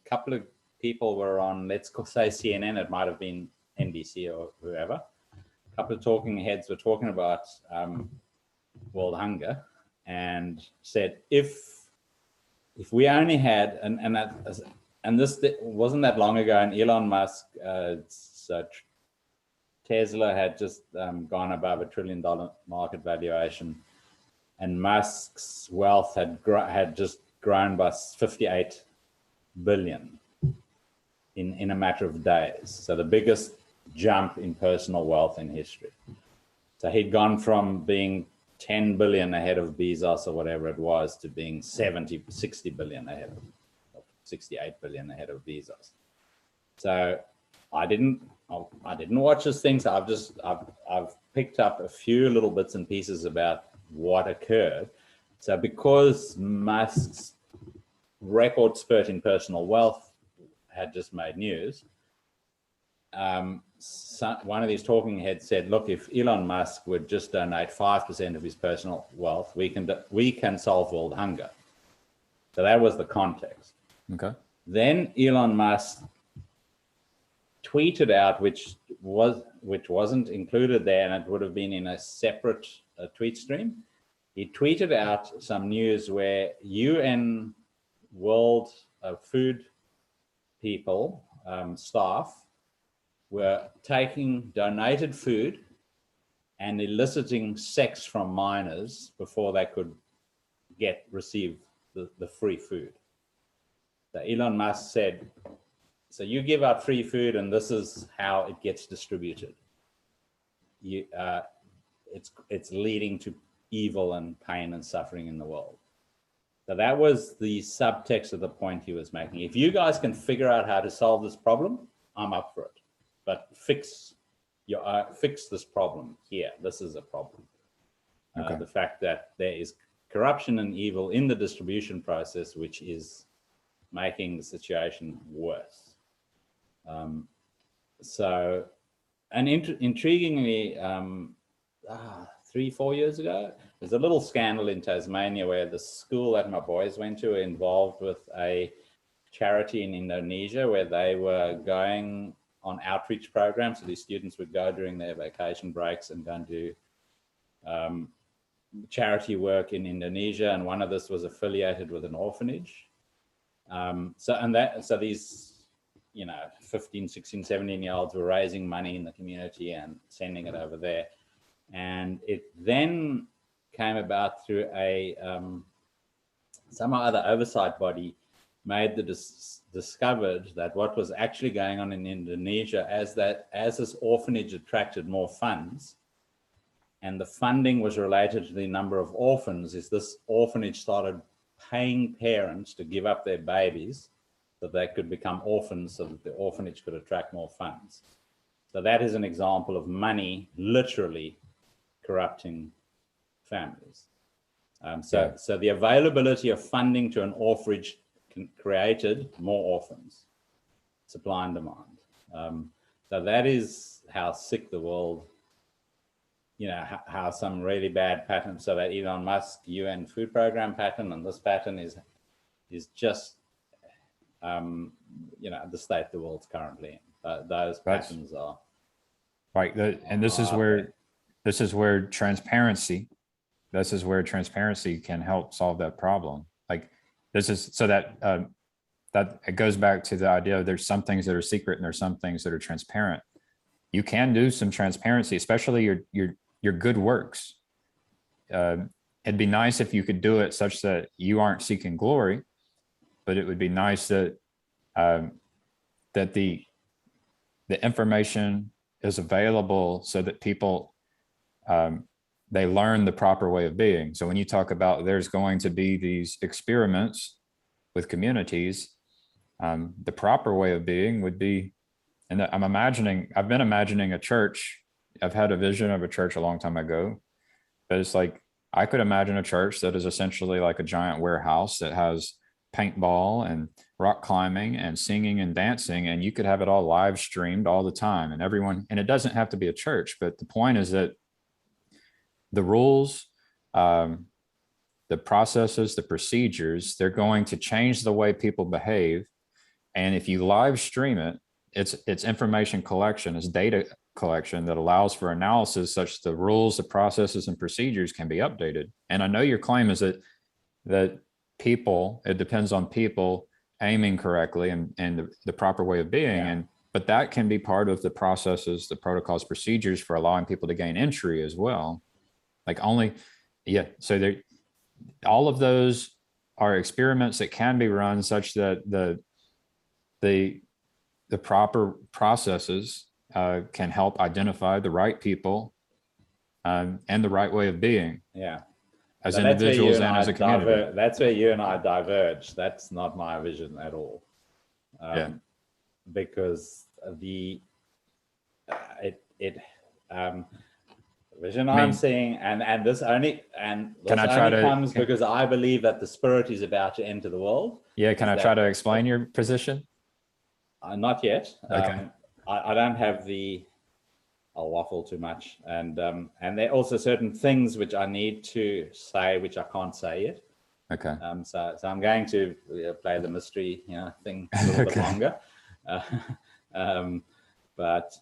couple of people were on, let's say CNN, it might have been NBC or whoever. A couple of talking heads were talking about world hunger and said if we only had and this wasn't that long ago, and Elon Musk, Tesla had just gone above $1 trillion market valuation, and Musk's wealth had just grown by 58 billion in a matter of days. So the biggest jump in personal wealth in history. So he'd gone from being 10 billion ahead of Bezos or whatever it was to being 60 billion ahead of 68 billion ahead of Bezos. So I didn't watch this thing. So I've picked up a few little bits and pieces about what occurred. So because Musk's record spurt in personal wealth had just made news, one of these talking heads said, "Look, if Elon Musk would just donate 5% of his personal wealth, we can solve world hunger." So that was the context. okay. Then Elon Musk tweeted out, which wasn't included there, and it would have been in a separate tweet stream. He tweeted out some news where UN World Food people, staff, were taking donated food and eliciting sex from minors before they could receive the free food. So Elon Musk said, so you give out free food and this is how it gets distributed. It's leading to evil and pain and suffering in the world. So that was the subtext of the point he was making. If you guys can figure out how to solve this problem, I'm up for it. But fix this problem here. This is a problem. Okay. The fact that there is corruption and evil in the distribution process, which is making the situation worse. Intriguingly, 3-4 years ago, there's a little scandal in Tasmania where the school that my boys went to were involved with a charity in Indonesia where they were going on outreach programs. So these students would go during their vacation breaks and go and do charity work in Indonesia. And one of this was affiliated with an orphanage. So these 15, 16, 17-year-olds were raising money in the community and sending it over there. And it then came about through some other oversight body discovered that what was actually going on in Indonesia, as this orphanage attracted more funds, and the funding was related to the number of orphans, is this orphanage started paying parents to give up their babies so they could become orphans, so that the orphanage could attract more funds. So that is an example of money literally corrupting families. So the availability of funding to an orphanage created more orphans, supply and demand. So that is how sick the world, how some really bad patterns. So that Elon Musk UN food program pattern and this pattern is just the state the world's currently in. Those patterns are right. And this is where transparency can help solve that problem. Like this is so that that it goes back to the idea of there's some things that are secret and there's some things that are transparent. You can do some transparency, especially your good works. It'd be nice if you could do it such that you aren't seeking glory, but it would be nice that that the information is available so that people they learn the proper way of being. So when you talk about there's going to be these experiments with communities, The proper way of being would be, and I've been imagining a church. I've had a vision of a church a long time ago, but it's like, I could imagine a church that is essentially like a giant warehouse that has paintball and rock climbing and singing and dancing, and you could have it all live streamed all the time, and everyone, and it doesn't have to be a church, but the point is that the rules, um, the processes, the procedures, they're going to change the way people behave. And if you live stream it, it's information collection, it's data collection that allows for analysis, such the rules, the processes, and procedures can be updated. And I know your claim is that people, it depends on people aiming correctly and the proper way of being. Yeah. And but that can be part of the processes, the protocols, procedures for allowing people to gain entry as well. Like only, yeah. So there, all of those are experiments that can be run such that the proper processes can help identify the right people and the right way of being. Yeah. As So individuals and as a community. That's where you and I diverge. That's not my vision at all. Yeah. Because the vision I mean, I'm seeing, and this only Can I try to- comes because I believe that the spirit is about to enter the world. Yeah, can I try to explain your position? Not yet. Okay. I don't have the. I'll waffle too much, and there are also certain things which I need to say which I can't say yet. Okay. So I'm going to play the mystery, thing a little bit longer. But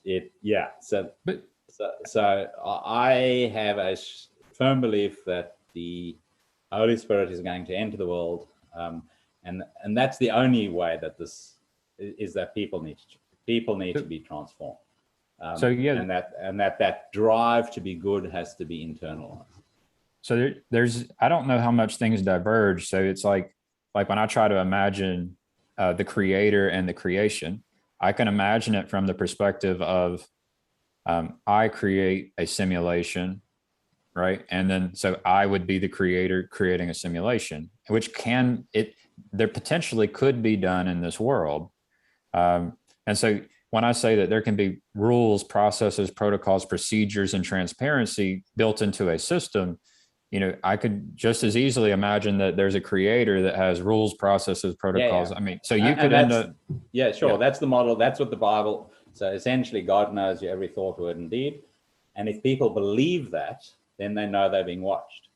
so I have a firm belief that the Holy Spirit is going to enter the world, and that's the only way that this is, that people need to be transformed. So yeah, and that drive to be good has to be internalized. So there's, I don't know how much things diverge. So it's like when I try to imagine the creator and the creation, I can imagine it from the perspective of I create a simulation, right? And then so I would be the creator creating a simulation, which there potentially could be done in this world. And so when I say that there can be rules, processes, protocols, procedures, and transparency built into a system, I could just as easily imagine that there's a creator that has rules, processes, protocols. Yeah. I mean, so you could end up. Yeah, sure. Yeah. That's the model. That's what the Bible. So essentially, God knows your every thought, word, and deed. And if people believe that, then they know they're being watched.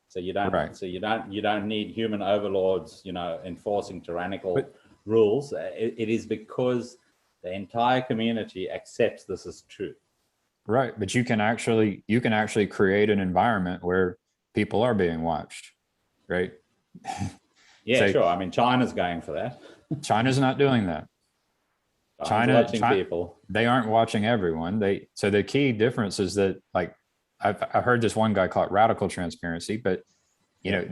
So you don't. Right. So you don't need human overlords, enforcing tyrannical rules. It is because the entire community accepts this as true. Right, but you can actually create an environment where people are being watched, right? Yeah, so, sure. I mean, China's going for that. China's not doing that. China's watching people. They aren't watching everyone. So the key difference is that, like, I've heard this one guy call it radical transparency, but if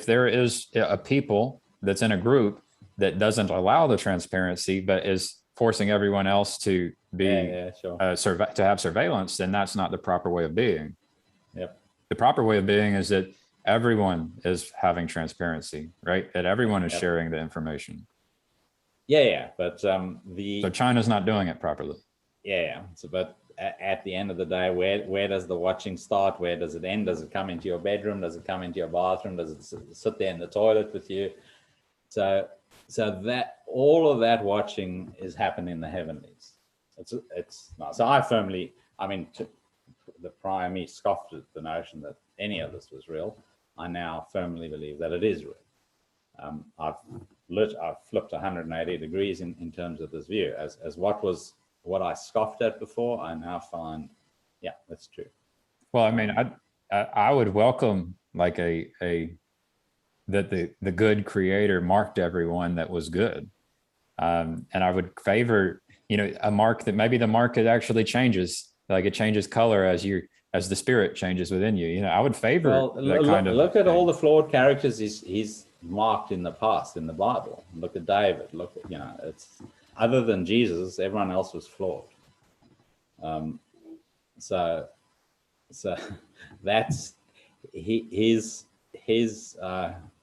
there is a people that's in a group that doesn't allow the transparency, but is forcing everyone else to be sure. To have surveillance, then that's not the proper way of being. Yep. The proper way of being is that everyone is having transparency, right? That everyone is sharing the information. Yeah. But so China's not doing it properly. Yeah. So, but at the end of the day, where does the watching start? Where does it end? Does it come into your bedroom? Does it come into your bathroom? Does it sit there in the toilet with you? So that all of that watching is happening in the heavenlies. It's not. So the prior me scoffed at the notion that any of this was real. I now firmly believe that it is real. I've flipped 180 degrees in terms of this view. As what I scoffed at before, I now find, yeah, that's true. Well, I mean, I would welcome like that the good creator marked everyone that was good. And I would favor, a mark that maybe the mark it actually changes, like it changes color as the spirit changes within you. I would favor that kind of. Look at all the flawed characters he's marked in the past in the Bible. Look at David. Look at, it's other than Jesus, everyone else was flawed. So that's his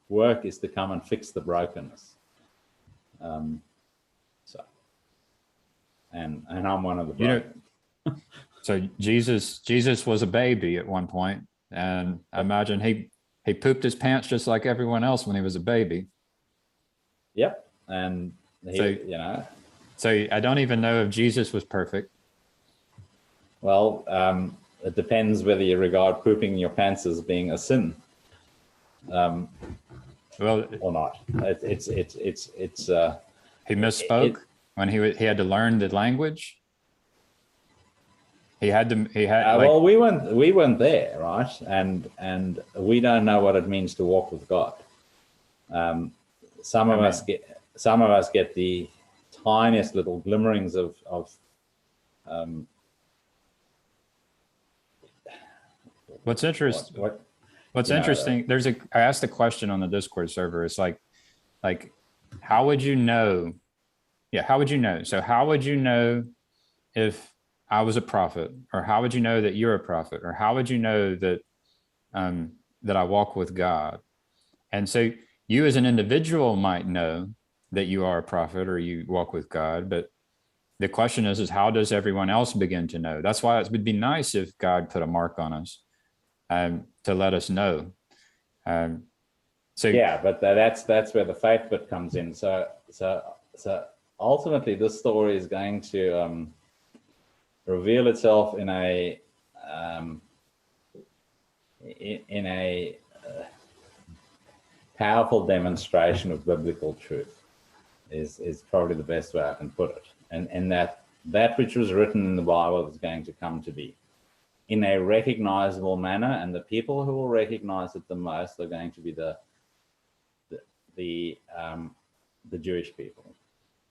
work is to come and fix the brokenness. So, and I'm one of the You know, broken. so Jesus was a baby at one point, and I imagine he pooped his pants just like everyone else when he was a baby. Yep, and he, So you know, so I don't even know if Jesus was perfect. well, it depends whether you regard pooping your pants as being a sin Well, or not. It's he misspoke when he had to learn the language. He had like, well, we weren't there, right? And we don't know what it means to walk with God. Some I of us mean, get the tiniest little glimmerings of what's interesting. what What's you know. interesting, I asked a question on the Discord server. It's like, how would you know? Yeah, how would you know? So how would you know if I was a prophet, or how would you know that you're a prophet, or how would you know that I walk with God? And so you as an individual might know that you are a prophet or you walk with God, but the question is how does everyone else begin to know? That's why it would be nice if God put a mark on us to let us know. Um, so Yeah, but that's where the faith bit comes in. So ultimately, this story is going to reveal itself in a in a powerful demonstration of biblical truth. Is probably the best way I can put it, and that which was written in the Bible is going to come to be in a recognizable manner, and the people who will recognize it the most are going to be the Jewish people.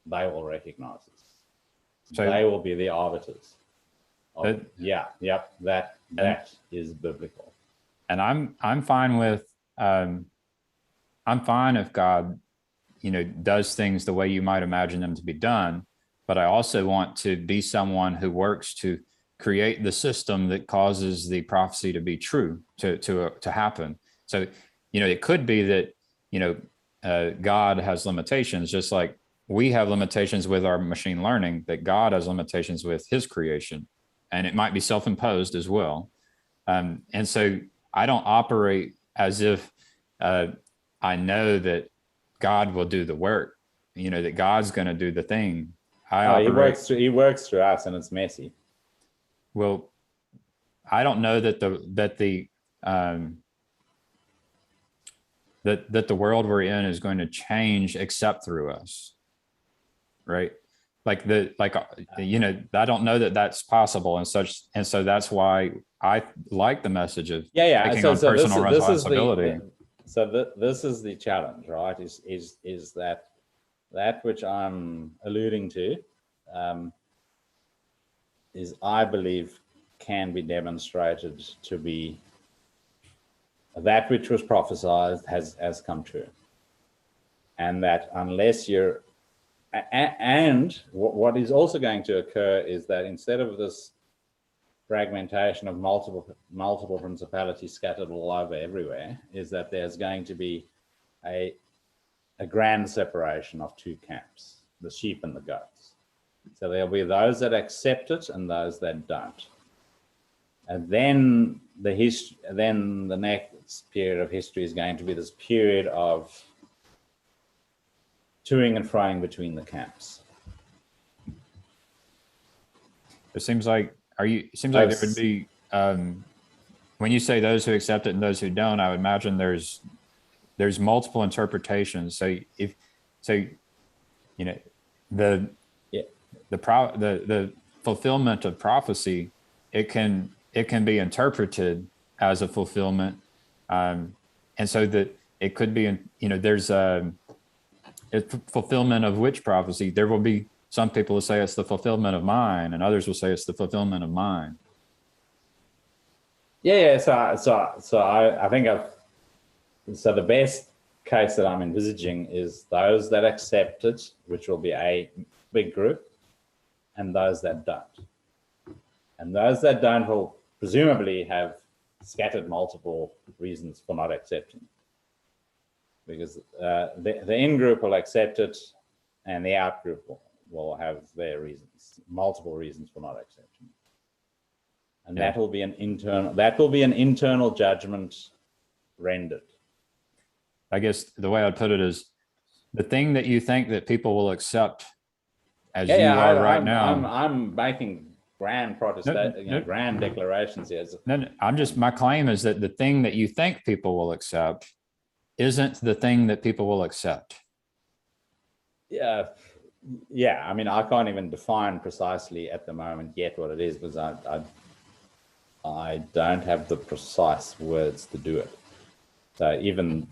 They will recognize it. so They will be the arbiters of that, it. Yeah, yep, and that is biblical. and I'm fine with I'm fine if God, does things the way you might imagine them to be done, but I also want to be someone who works to create the system that causes the prophecy to be true, to happen. So, it could be that, God has limitations, just like we have limitations with our machine learning, that God has limitations with his creation, and it might be self-imposed as well. And so I don't operate as if I know that God will do the work, that God's going to do the thing. I Oh, operate, he works through us, and it's messy. well, I don't know um, that the world we're in is going to change except through us, right? I don't know that that's possible, and so that's why I like the message of Yeah. taking So on personal this is responsibility. this is the challenge, right? Is that which I'm alluding to, um, is I believe can be demonstrated to be that which was prophesied has come true, and that unless you're and what is also going to occur is that instead of this fragmentation of multiple principalities scattered all over everywhere, is that there's going to be a grand separation of two camps, the sheep and the goats. So there'll be those that accept it and those that don't. And then the next period of history is going to be this period of toing and froing between the camps. It seems like there would be when you say those who accept it and those who don't, I would imagine there's multiple interpretations. So if so, you know, the Yeah. the fulfillment of prophecy, it can be interpreted as a fulfillment, and so that it could be there's a fulfillment of which prophecy. There will be some people who say it's the fulfillment of mine, and others will say it's the fulfillment of mine. Yeah. So I think so the best case that I'm envisaging is those that accept it, which will be a big group, and those that don't. And those that don't will presumably have scattered multiple reasons for not accepting. Because the in group will accept it, and the out group will have their reasons, multiple reasons for not accepting. And that will be an internal judgment rendered. I guess the way I'd put it is the thing that you think that people will accept as you are right now. I'm making grand grand declarations here. My claim is that the thing that you think people will accept isn't the thing that people will accept. Yeah. I mean, I can't even define precisely at the moment yet what it is, because I don't have the precise words to do it. So even,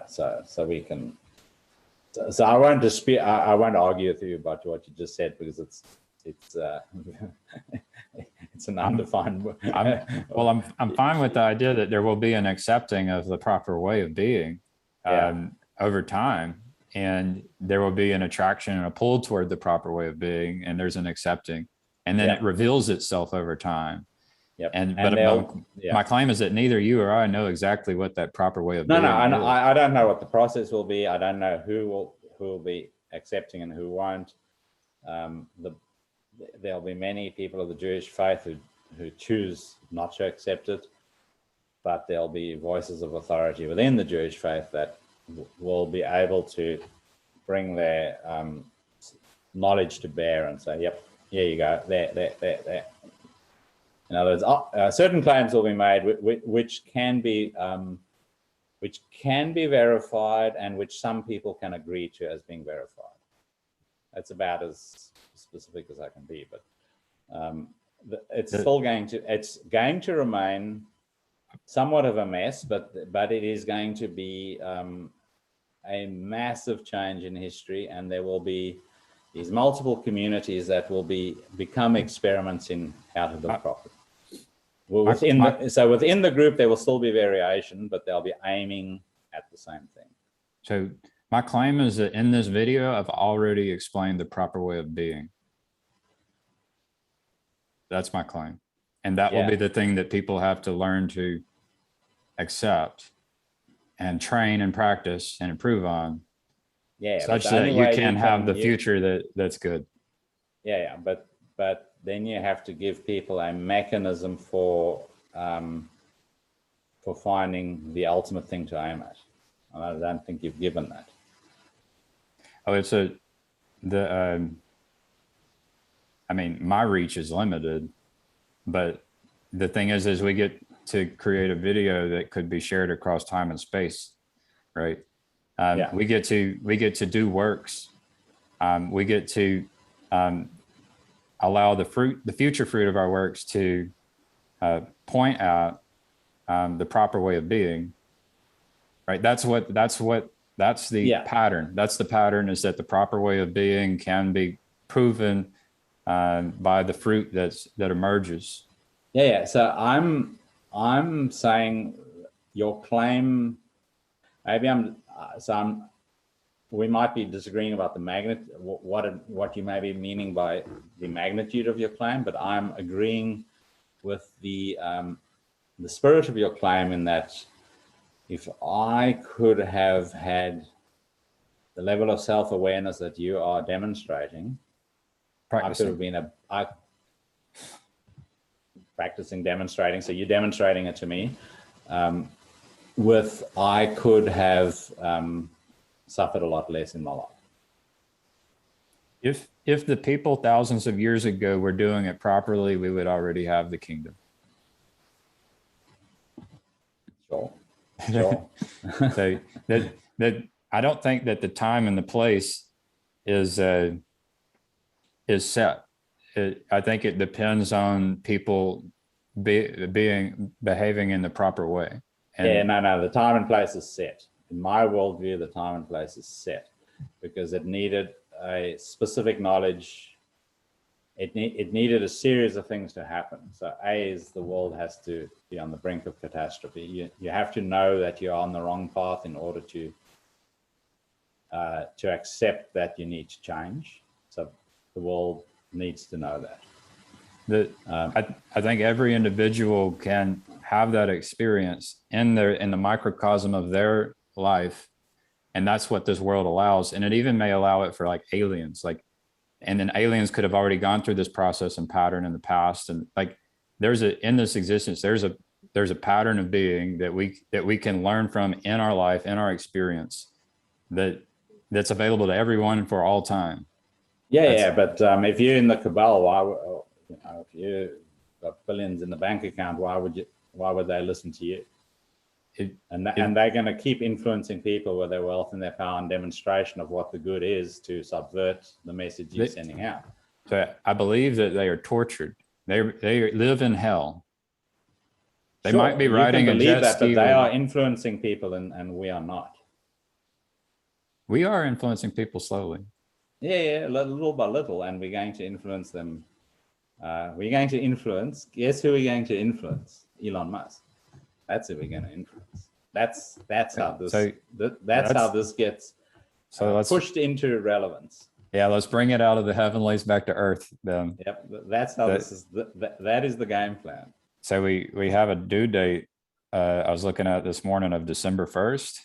so we can, so I won't dispute, I won't argue with you about what you just said, because it's it's an undefined word. I'm fine with the idea that there will be an accepting of the proper way of being over time, and there will be an attraction and a pull toward the proper way of being, and there's an accepting, and then it reveals itself over time. My claim is that neither you or I know exactly what that proper way of being is. I don't know what the process will be. I don't know who will be accepting and who won't. There'll be many people of the Jewish faith who choose not to accept it, but there'll be voices of authority within the Jewish faith that will be able to bring their knowledge to bear and say, yep, here you go, there. In other words, certain claims will be made which can be verified, and which some people can agree to as being verified. That's about as specific as I can be, but it's going to remain somewhat of a mess, but it is going to be a massive change in history, and there will be these multiple communities that will become experiments in how to live properly. Well, within the group, there will still be variation, but they'll be aiming at the same thing. So my claim is that in this video, I've already explained the proper way of being. That's my claim. And that will be the thing that people have to learn to accept and train and practice and improve on. Such that you can have the future that's good. But then you have to give people a mechanism for finding the ultimate thing to aim at. And I don't think you've given that. I mean, my reach is limited, but the thing is we get to create a video that could be shared across time and space, right? We get to do works. We get to allow the future fruit of our works to point out the proper way of being, right? That's the pattern. That's the pattern, is that the proper way of being can be proven by the fruit that emerges. So I'm saying your claim, we might be disagreeing about the magnitude, what you may be meaning by the magnitude of your claim, but I'm agreeing with the spirit of your claim, in that if I could have had the level of self-awareness that you are demonstrating, I could have been practicing demonstrating. So you're demonstrating it to me. I could have suffered a lot less in my life. If the people thousands of years ago were doing it properly, we would already have the kingdom. Sure. So that I don't think that the time and the place is set. I think it depends on people behaving in the proper way. The time and place is set. In my worldview, the time and place is set because it needed a specific knowledge. It needed a series of things to happen. So A is the world has to be on the brink of catastrophe. You have to know that you're on the wrong path in order to accept that you need to change. So the world needs to know that. I think every individual can have that experience in the microcosm of their life, And that's what this world allows. And it even may allow it for like aliens, like, and then aliens could have already gone through this process and pattern in the past. And like, in this existence, there's a pattern of being that we can learn from in our life, in our experience, that's available to everyone for all time. Yeah, but if you're in the cabal, if you got billions in the bank account, why would they listen to you? And they're going to keep influencing people with their wealth and their power and demonstration of what the good is to subvert the message you're sending out. So I believe that they are tortured. They live in hell. They Sure, might be riding a jet ski. But they are influencing people, and we are not. We are influencing people slowly. Yeah, little by little, and we're going to influence them. We're going to influence. Guess who we're going to influence? Elon Musk. That's who we're going to influence. That's how this. That's how this gets pushed into relevance. Yeah, let's bring it out of the heavenlies back to earth. Then. Yep, that's how this is. That is the game plan. So we have a due date. I was looking at this morning of December 1st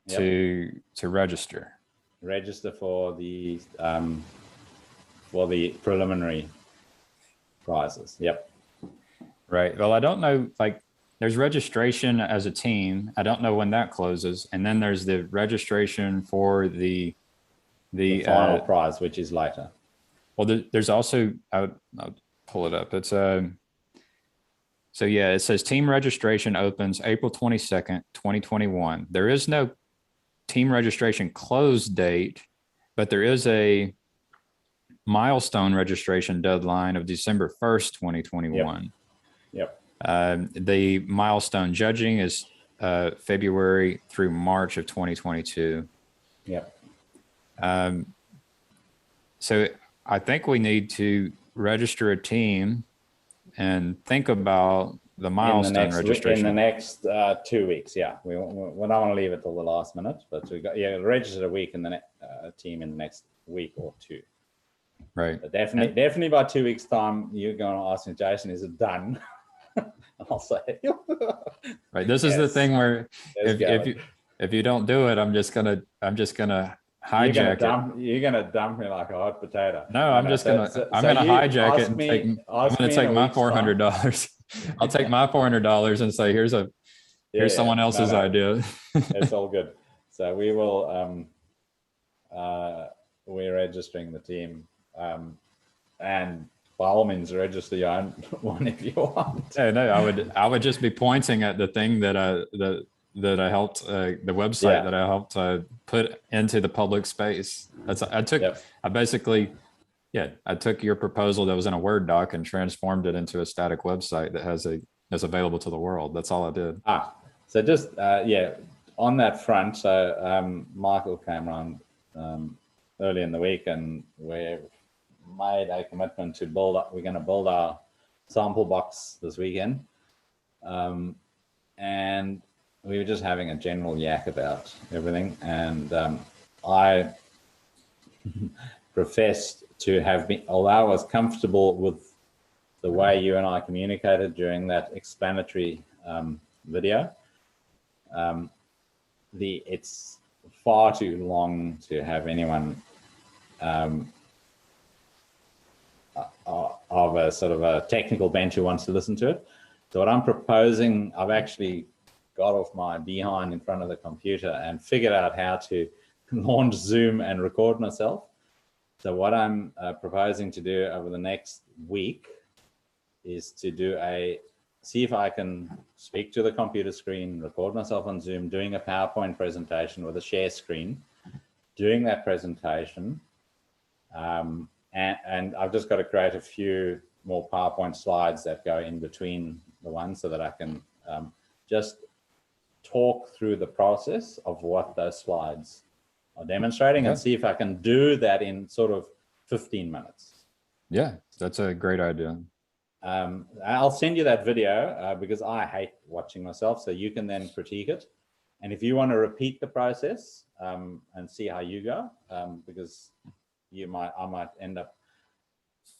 to register. Register for the preliminary prizes. Yep. Right. Well, I don't know. Like, there's registration as a team. I don't know when that closes, and then there's the registration for the final prize, which is later. Well, there's also I'll pull it up. It's So yeah, it says team registration opens April 22nd, 2021. There is no team registration close date, but there is a milestone registration deadline of December 1st, 2021. Yep. The milestone judging is February through March of 2022. Yep. So I think we need to register a team and think about the milestone registration in the next 2 weeks. Yeah, we don't want to leave it till the last minute, but we got register a week in the team in the next week or two. Right. But definitely by 2 weeks' time, you're going to ask me, Jason, is it done? I'll say. Right. This is the thing where if you don't do it, I'm just gonna hijack it. You're gonna dump me like a hot potato. No, I'm gonna hijack it and take my $400. I'll take my $400 and say, here's someone else's idea. It's all good. So we will we're registering the team. And by all means, register your own one if you want. No, I would just be pointing at the thing that I helped the website that I helped put into the public space. I took your proposal that was in a Word doc and transformed it into a static website that's available to the world. That's all I did. So just on that front. So Michael came around early in the week, and we've made a commitment to we're going to build our sample box this weekend, and we were just having a general yak about everything, and I professed to have been, although I was comfortable with the way you and I communicated during that explanatory video, it's far too long to have anyone of a sort of a technical bench who wants to listen to it. So what I'm proposing, I've actually got off my behind in front of the computer and figured out how to launch Zoom and record myself. So what I'm proposing to do over the next week is to see if I can speak to the computer screen, record myself on Zoom, doing a PowerPoint presentation with a share screen, doing that presentation. And I've just got to create a few more PowerPoint slides that go in between the ones so that I can just talk through the process of what those slides are demonstrating and see if I can do that in sort of 15 minutes. Yeah, that's a great idea. I'll send you that video because I hate watching myself, so you can then critique it. And if you want to repeat the process and see how you go, because I might end up,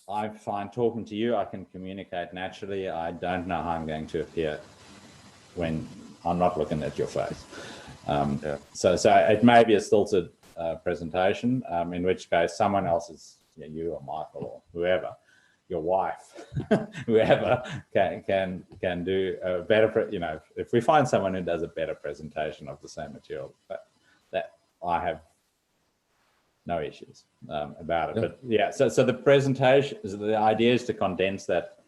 I find talking to you, I can communicate naturally. I don't know how I'm going to appear when I'm not looking at your face. Yeah. So it may be a stilted presentation, in which case someone else is, you or Michael or whoever, your wife, whoever can do a better. If we find someone who does a better presentation of the same material, that I have no issues about it. But yeah, so the presentation, the idea is to condense that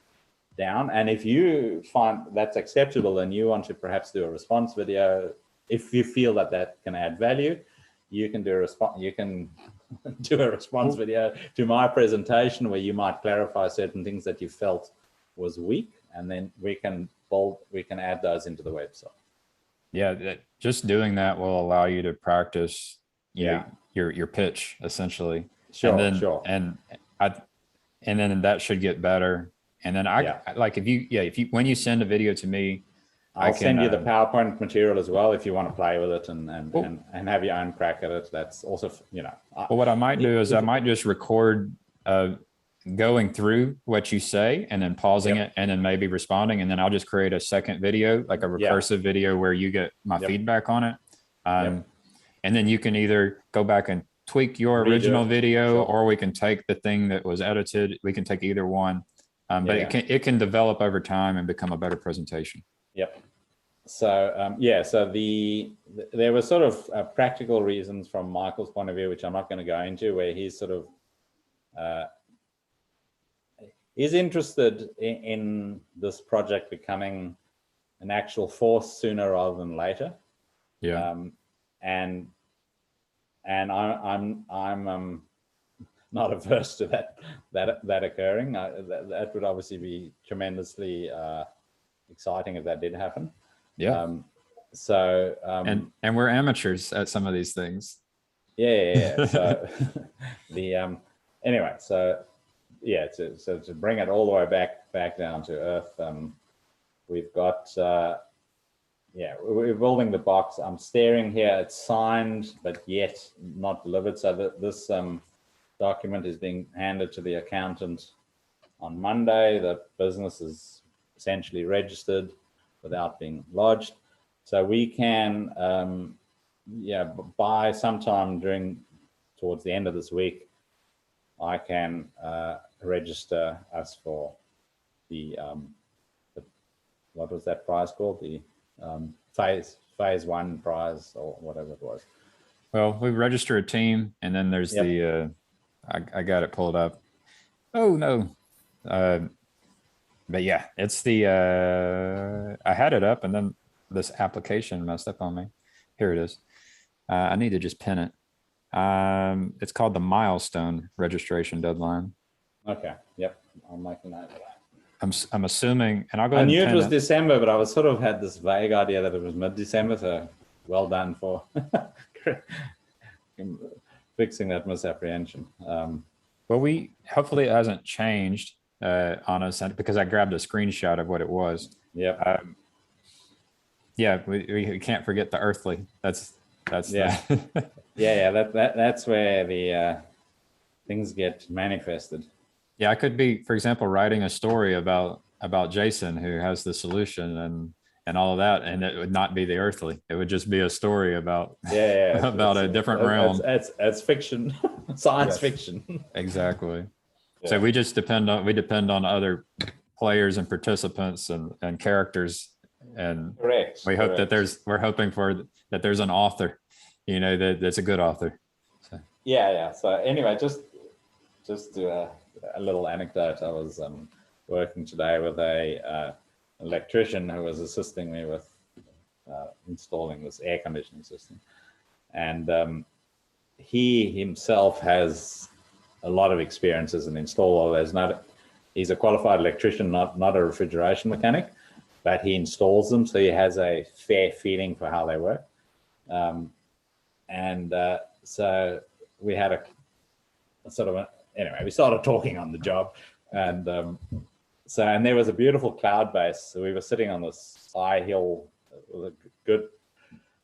down. And if you find that's acceptable and you want to perhaps do a response video, if you feel that can add value, you can do a response. You can do a response video to my presentation where you might clarify certain things that you felt was weak, and then we can add those into the website. Yeah, just doing that will allow you to practice your pitch essentially. Sure, and then that should get better. And then like if you when you send a video to me, I'll send you the PowerPoint material as well if you want to play with it and have your own crack at it. That's also, well, what I might do is I might just record going through what you say and then pausing it and then maybe responding, and then I'll just create a second video, like a recursive video where you get my feedback on it. And then you can either go back and tweak your original video, or we can take the thing that was edited. We can take either one. But it can develop over time and become a better presentation. Yep. So so there were sort of practical reasons from Michael's point of view, which I'm not going to go into, where he's sort of is interested in this project becoming an actual force sooner rather than later. Yeah. And I'm not averse to that occurring. That would obviously be tremendously exciting if that did happen. Yeah. And we're amateurs at some of these things. Yeah. So anyway, so to bring it all the way back down to earth, we've got we're building the box. I'm staring here. It's signed but yet not delivered. So this document is being handed to the accountant on Monday. The business is essentially registered without being lodged. So we can, by sometime towards the end of this week, I can register us for the what was that prize called? The phase 1 prize or whatever it was. Well, we register a team, and then there's I got it pulled up. Oh no. But yeah, it's I had it up and then this application messed up on me. Here it is. I need to just pin it. It's called the milestone registration deadline. Okay. Yep. I'll make a note of that. I'm assuming, and I'll go ahead I knew and it was December, but I was sort of had this vague idea that it was mid-December. So well done for fixing that misapprehension. Well, hopefully it hasn't changed on us, because I grabbed a screenshot of what it was. Yeah. We can't forget the earthly. That's that's that's where the things get manifested. Yeah, I could be, for example, writing a story about Jason who has the solution and all of that, and it would not be the earthly. It would just be a story about about a different realm. That's fiction, science fiction. Exactly. Yeah. So we just depend on other players and participants and characters, and we hope that we're hoping for that there's an author, that's a good author. So. Yeah. So anyway, just a little anecdote. I was working today with a electrician who was assisting me with installing this air conditioning system, and he himself has a lot of experience as an installer. He's a qualified electrician, not a refrigeration mechanic, but he installs them, so he has a fair feeling for how they work. So we had we started talking on the job, and there was a beautiful cloud base. So we were sitting on this high hill with a good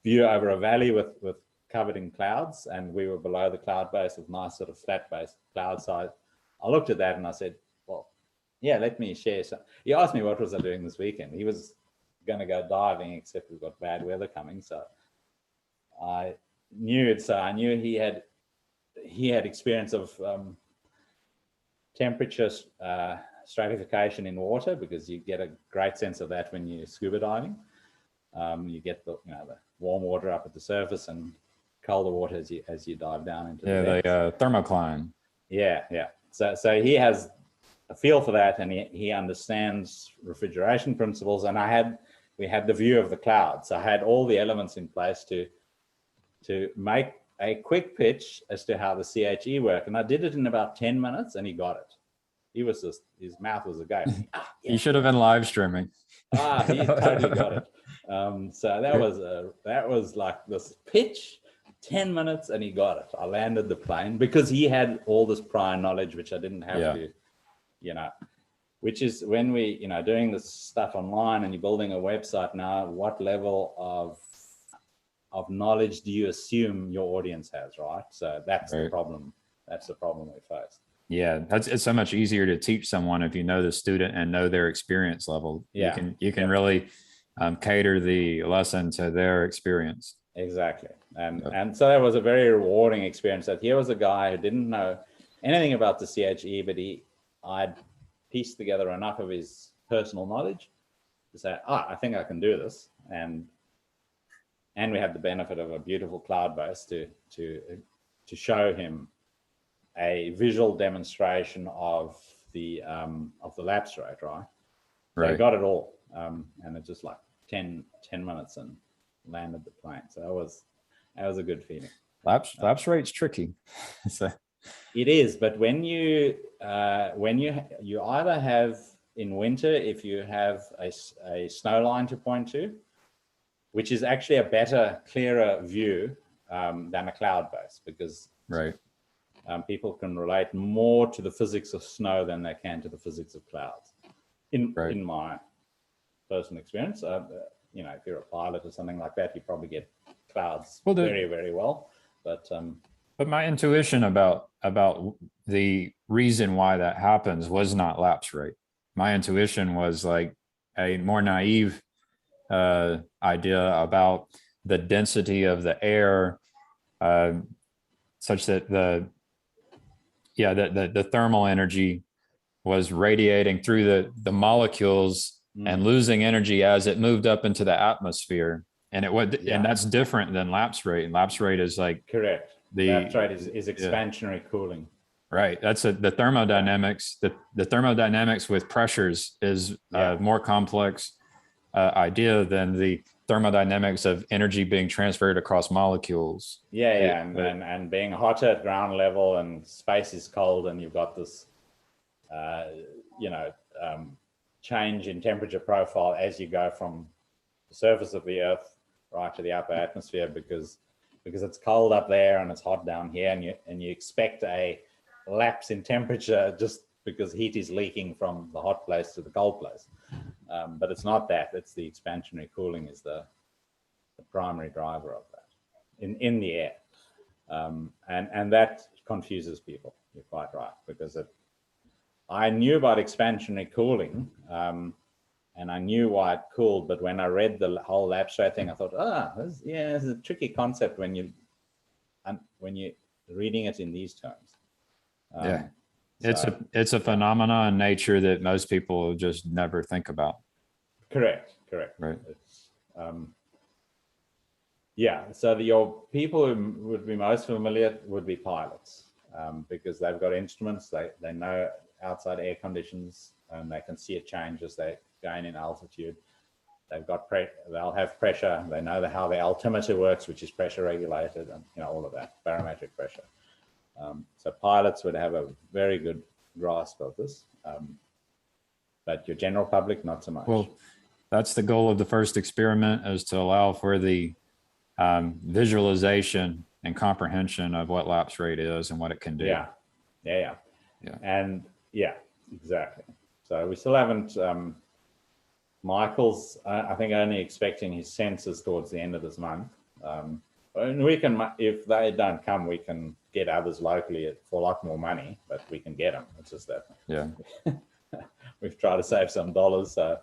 view over a valley with covered in clouds, and we were below the cloud base with nice sort of flat base cloud side. I looked at that and I said, well, yeah, let me share some. He asked me what was I doing this weekend. He was going to go diving, except we've got bad weather coming. So I knew it. So I knew he had experience of temperature stratification in water, because you get a great sense of that when you're scuba diving. You get the warm water up at the surface and colder water as you dive down into the depths. The thermocline. Yeah. So he has a feel for that, and he understands refrigeration principles. And we had the view of the cloud, so I had all the elements in place to make a quick pitch as to how the CHE worked, and I did it in about 10 minutes, and he got it. He was just, his mouth was agape. Yeah. He should have been live streaming. He totally got it. So that was like this pitch, 10 minutes, and he got it. I landed the plane because he had all this prior knowledge, which I didn't have to, which is when we, doing this stuff online and you're building a website now, what level of knowledge do you assume your audience has, right? So that's the problem. That's the problem we face. Yeah, it's so much easier to teach someone if you know the student and know their experience level. Yeah. You can really cater the lesson to their experience. Exactly. And so that was a very rewarding experience. That here was a guy who didn't know anything about the CHE, but I'd pieced together enough of his personal knowledge to say, I think I can do this. And we had the benefit of a beautiful cloud base to show him a visual demonstration of the lapse rate, right? So I got it all, and it just like 10 minutes and landed the plane. So that was a good feeling. Lapse rate's tricky. So it is, but when you either have in winter, if you have a snow line to point to, which is actually a better, clearer view than a cloud base, because people can relate more to the physics of snow than they can to the physics of clouds. In my personal experience, if you're a pilot or something like that, you probably get clouds very, very well. But my intuition about the reason why that happens was not lapse rate. My intuition was like a more naive idea about the density of the air, such that the thermal energy was radiating through the molecules and losing energy as it moved up into the atmosphere. And and that's different than lapse rate. And lapse rate is like correct. Lapse rate is expansionary cooling. Right. That's the thermodynamics. The thermodynamics with pressures is a more complex idea than the thermodynamics of energy being transferred across molecules. And being hotter at ground level and space is cold, and you've got this change in temperature profile as you go from the surface of the earth right to the upper atmosphere, because it's cold up there and it's hot down here, and you expect a lapse in temperature just because heat is leaking from the hot place to the cold place. But it's not that. It's the expansionary cooling is the primary driver of that in the air. And that confuses people. You're quite right, because I knew about expansionary cooling, and I knew why it cooled, but when I read the whole lapse rate thing, I thought, this is a tricky concept when you're reading it in these terms. It's a phenomena in nature that most people just never think about. Correct. Right. It's, so your people who would be most familiar would be pilots, because they've got instruments, they know outside air conditions, and they can see a change as they gain in altitude. They'll have pressure. They know how the altimeter works, which is pressure regulated, and all of that, barometric pressure. So pilots would have a very good grasp of this, but your general public, not so much. Well, that's the goal of the first experiment, is to allow for the visualization and comprehension of what lapse rate is and what it can do. Yeah. And exactly. So we still haven't, Michael's, I think, only expecting his sensors towards the end of this month. And we can, if they don't come, we can get others locally for a lot more money, but we can get them. It's just that we've tried to save some dollars. So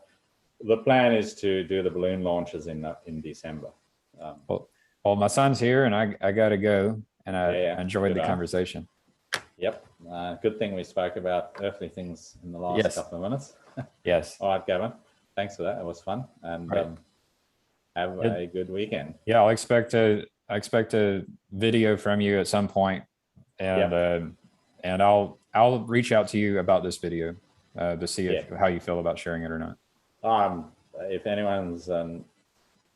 the plan is to do the balloon launches in December. Well, my son's here, and I got to go. And Yeah. I enjoyed Good the on. conversation. Yep. Good thing we spoke about earthly things in the last Yes. couple of minutes. Yes. All right, Gavin. Thanks for that. It was fun. And Right. have It, a good weekend. yeah, I expect a video from you at some point, and Yep. and I'll reach out to you about this video to see Yeah. how you feel about sharing it or not. If anyone's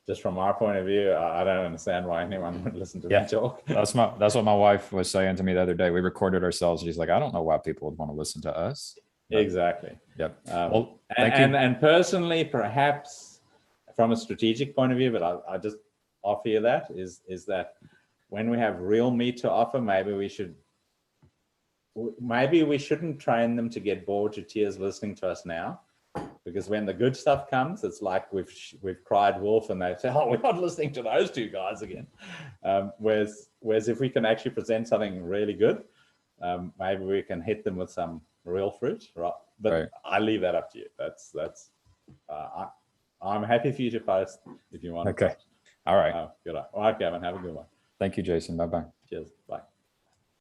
just from our point of view, I don't understand why anyone would listen to me Yeah, talk. that's what my wife was saying to me the other day. We recorded ourselves. She's like, I don't know why people would want to listen to us. But, Exactly. yep. Well, thank and, you. and personally, perhaps from a strategic point of view, but I just offer you that is that when we have real meat to offer, maybe we shouldn't train them to get bored to tears listening to us now, because when the good stuff comes, it's like we've cried wolf, and they say, "Oh, we're not listening to those two guys again." Whereas if we can actually present something really good, maybe we can hit them with some real fruit, right? But Right. I leave that up to you. I'm happy for you to post if you want to Okay. post. All right. Good. All right, Gavin, have a good one. Thank you, Jason. Bye bye. Cheers.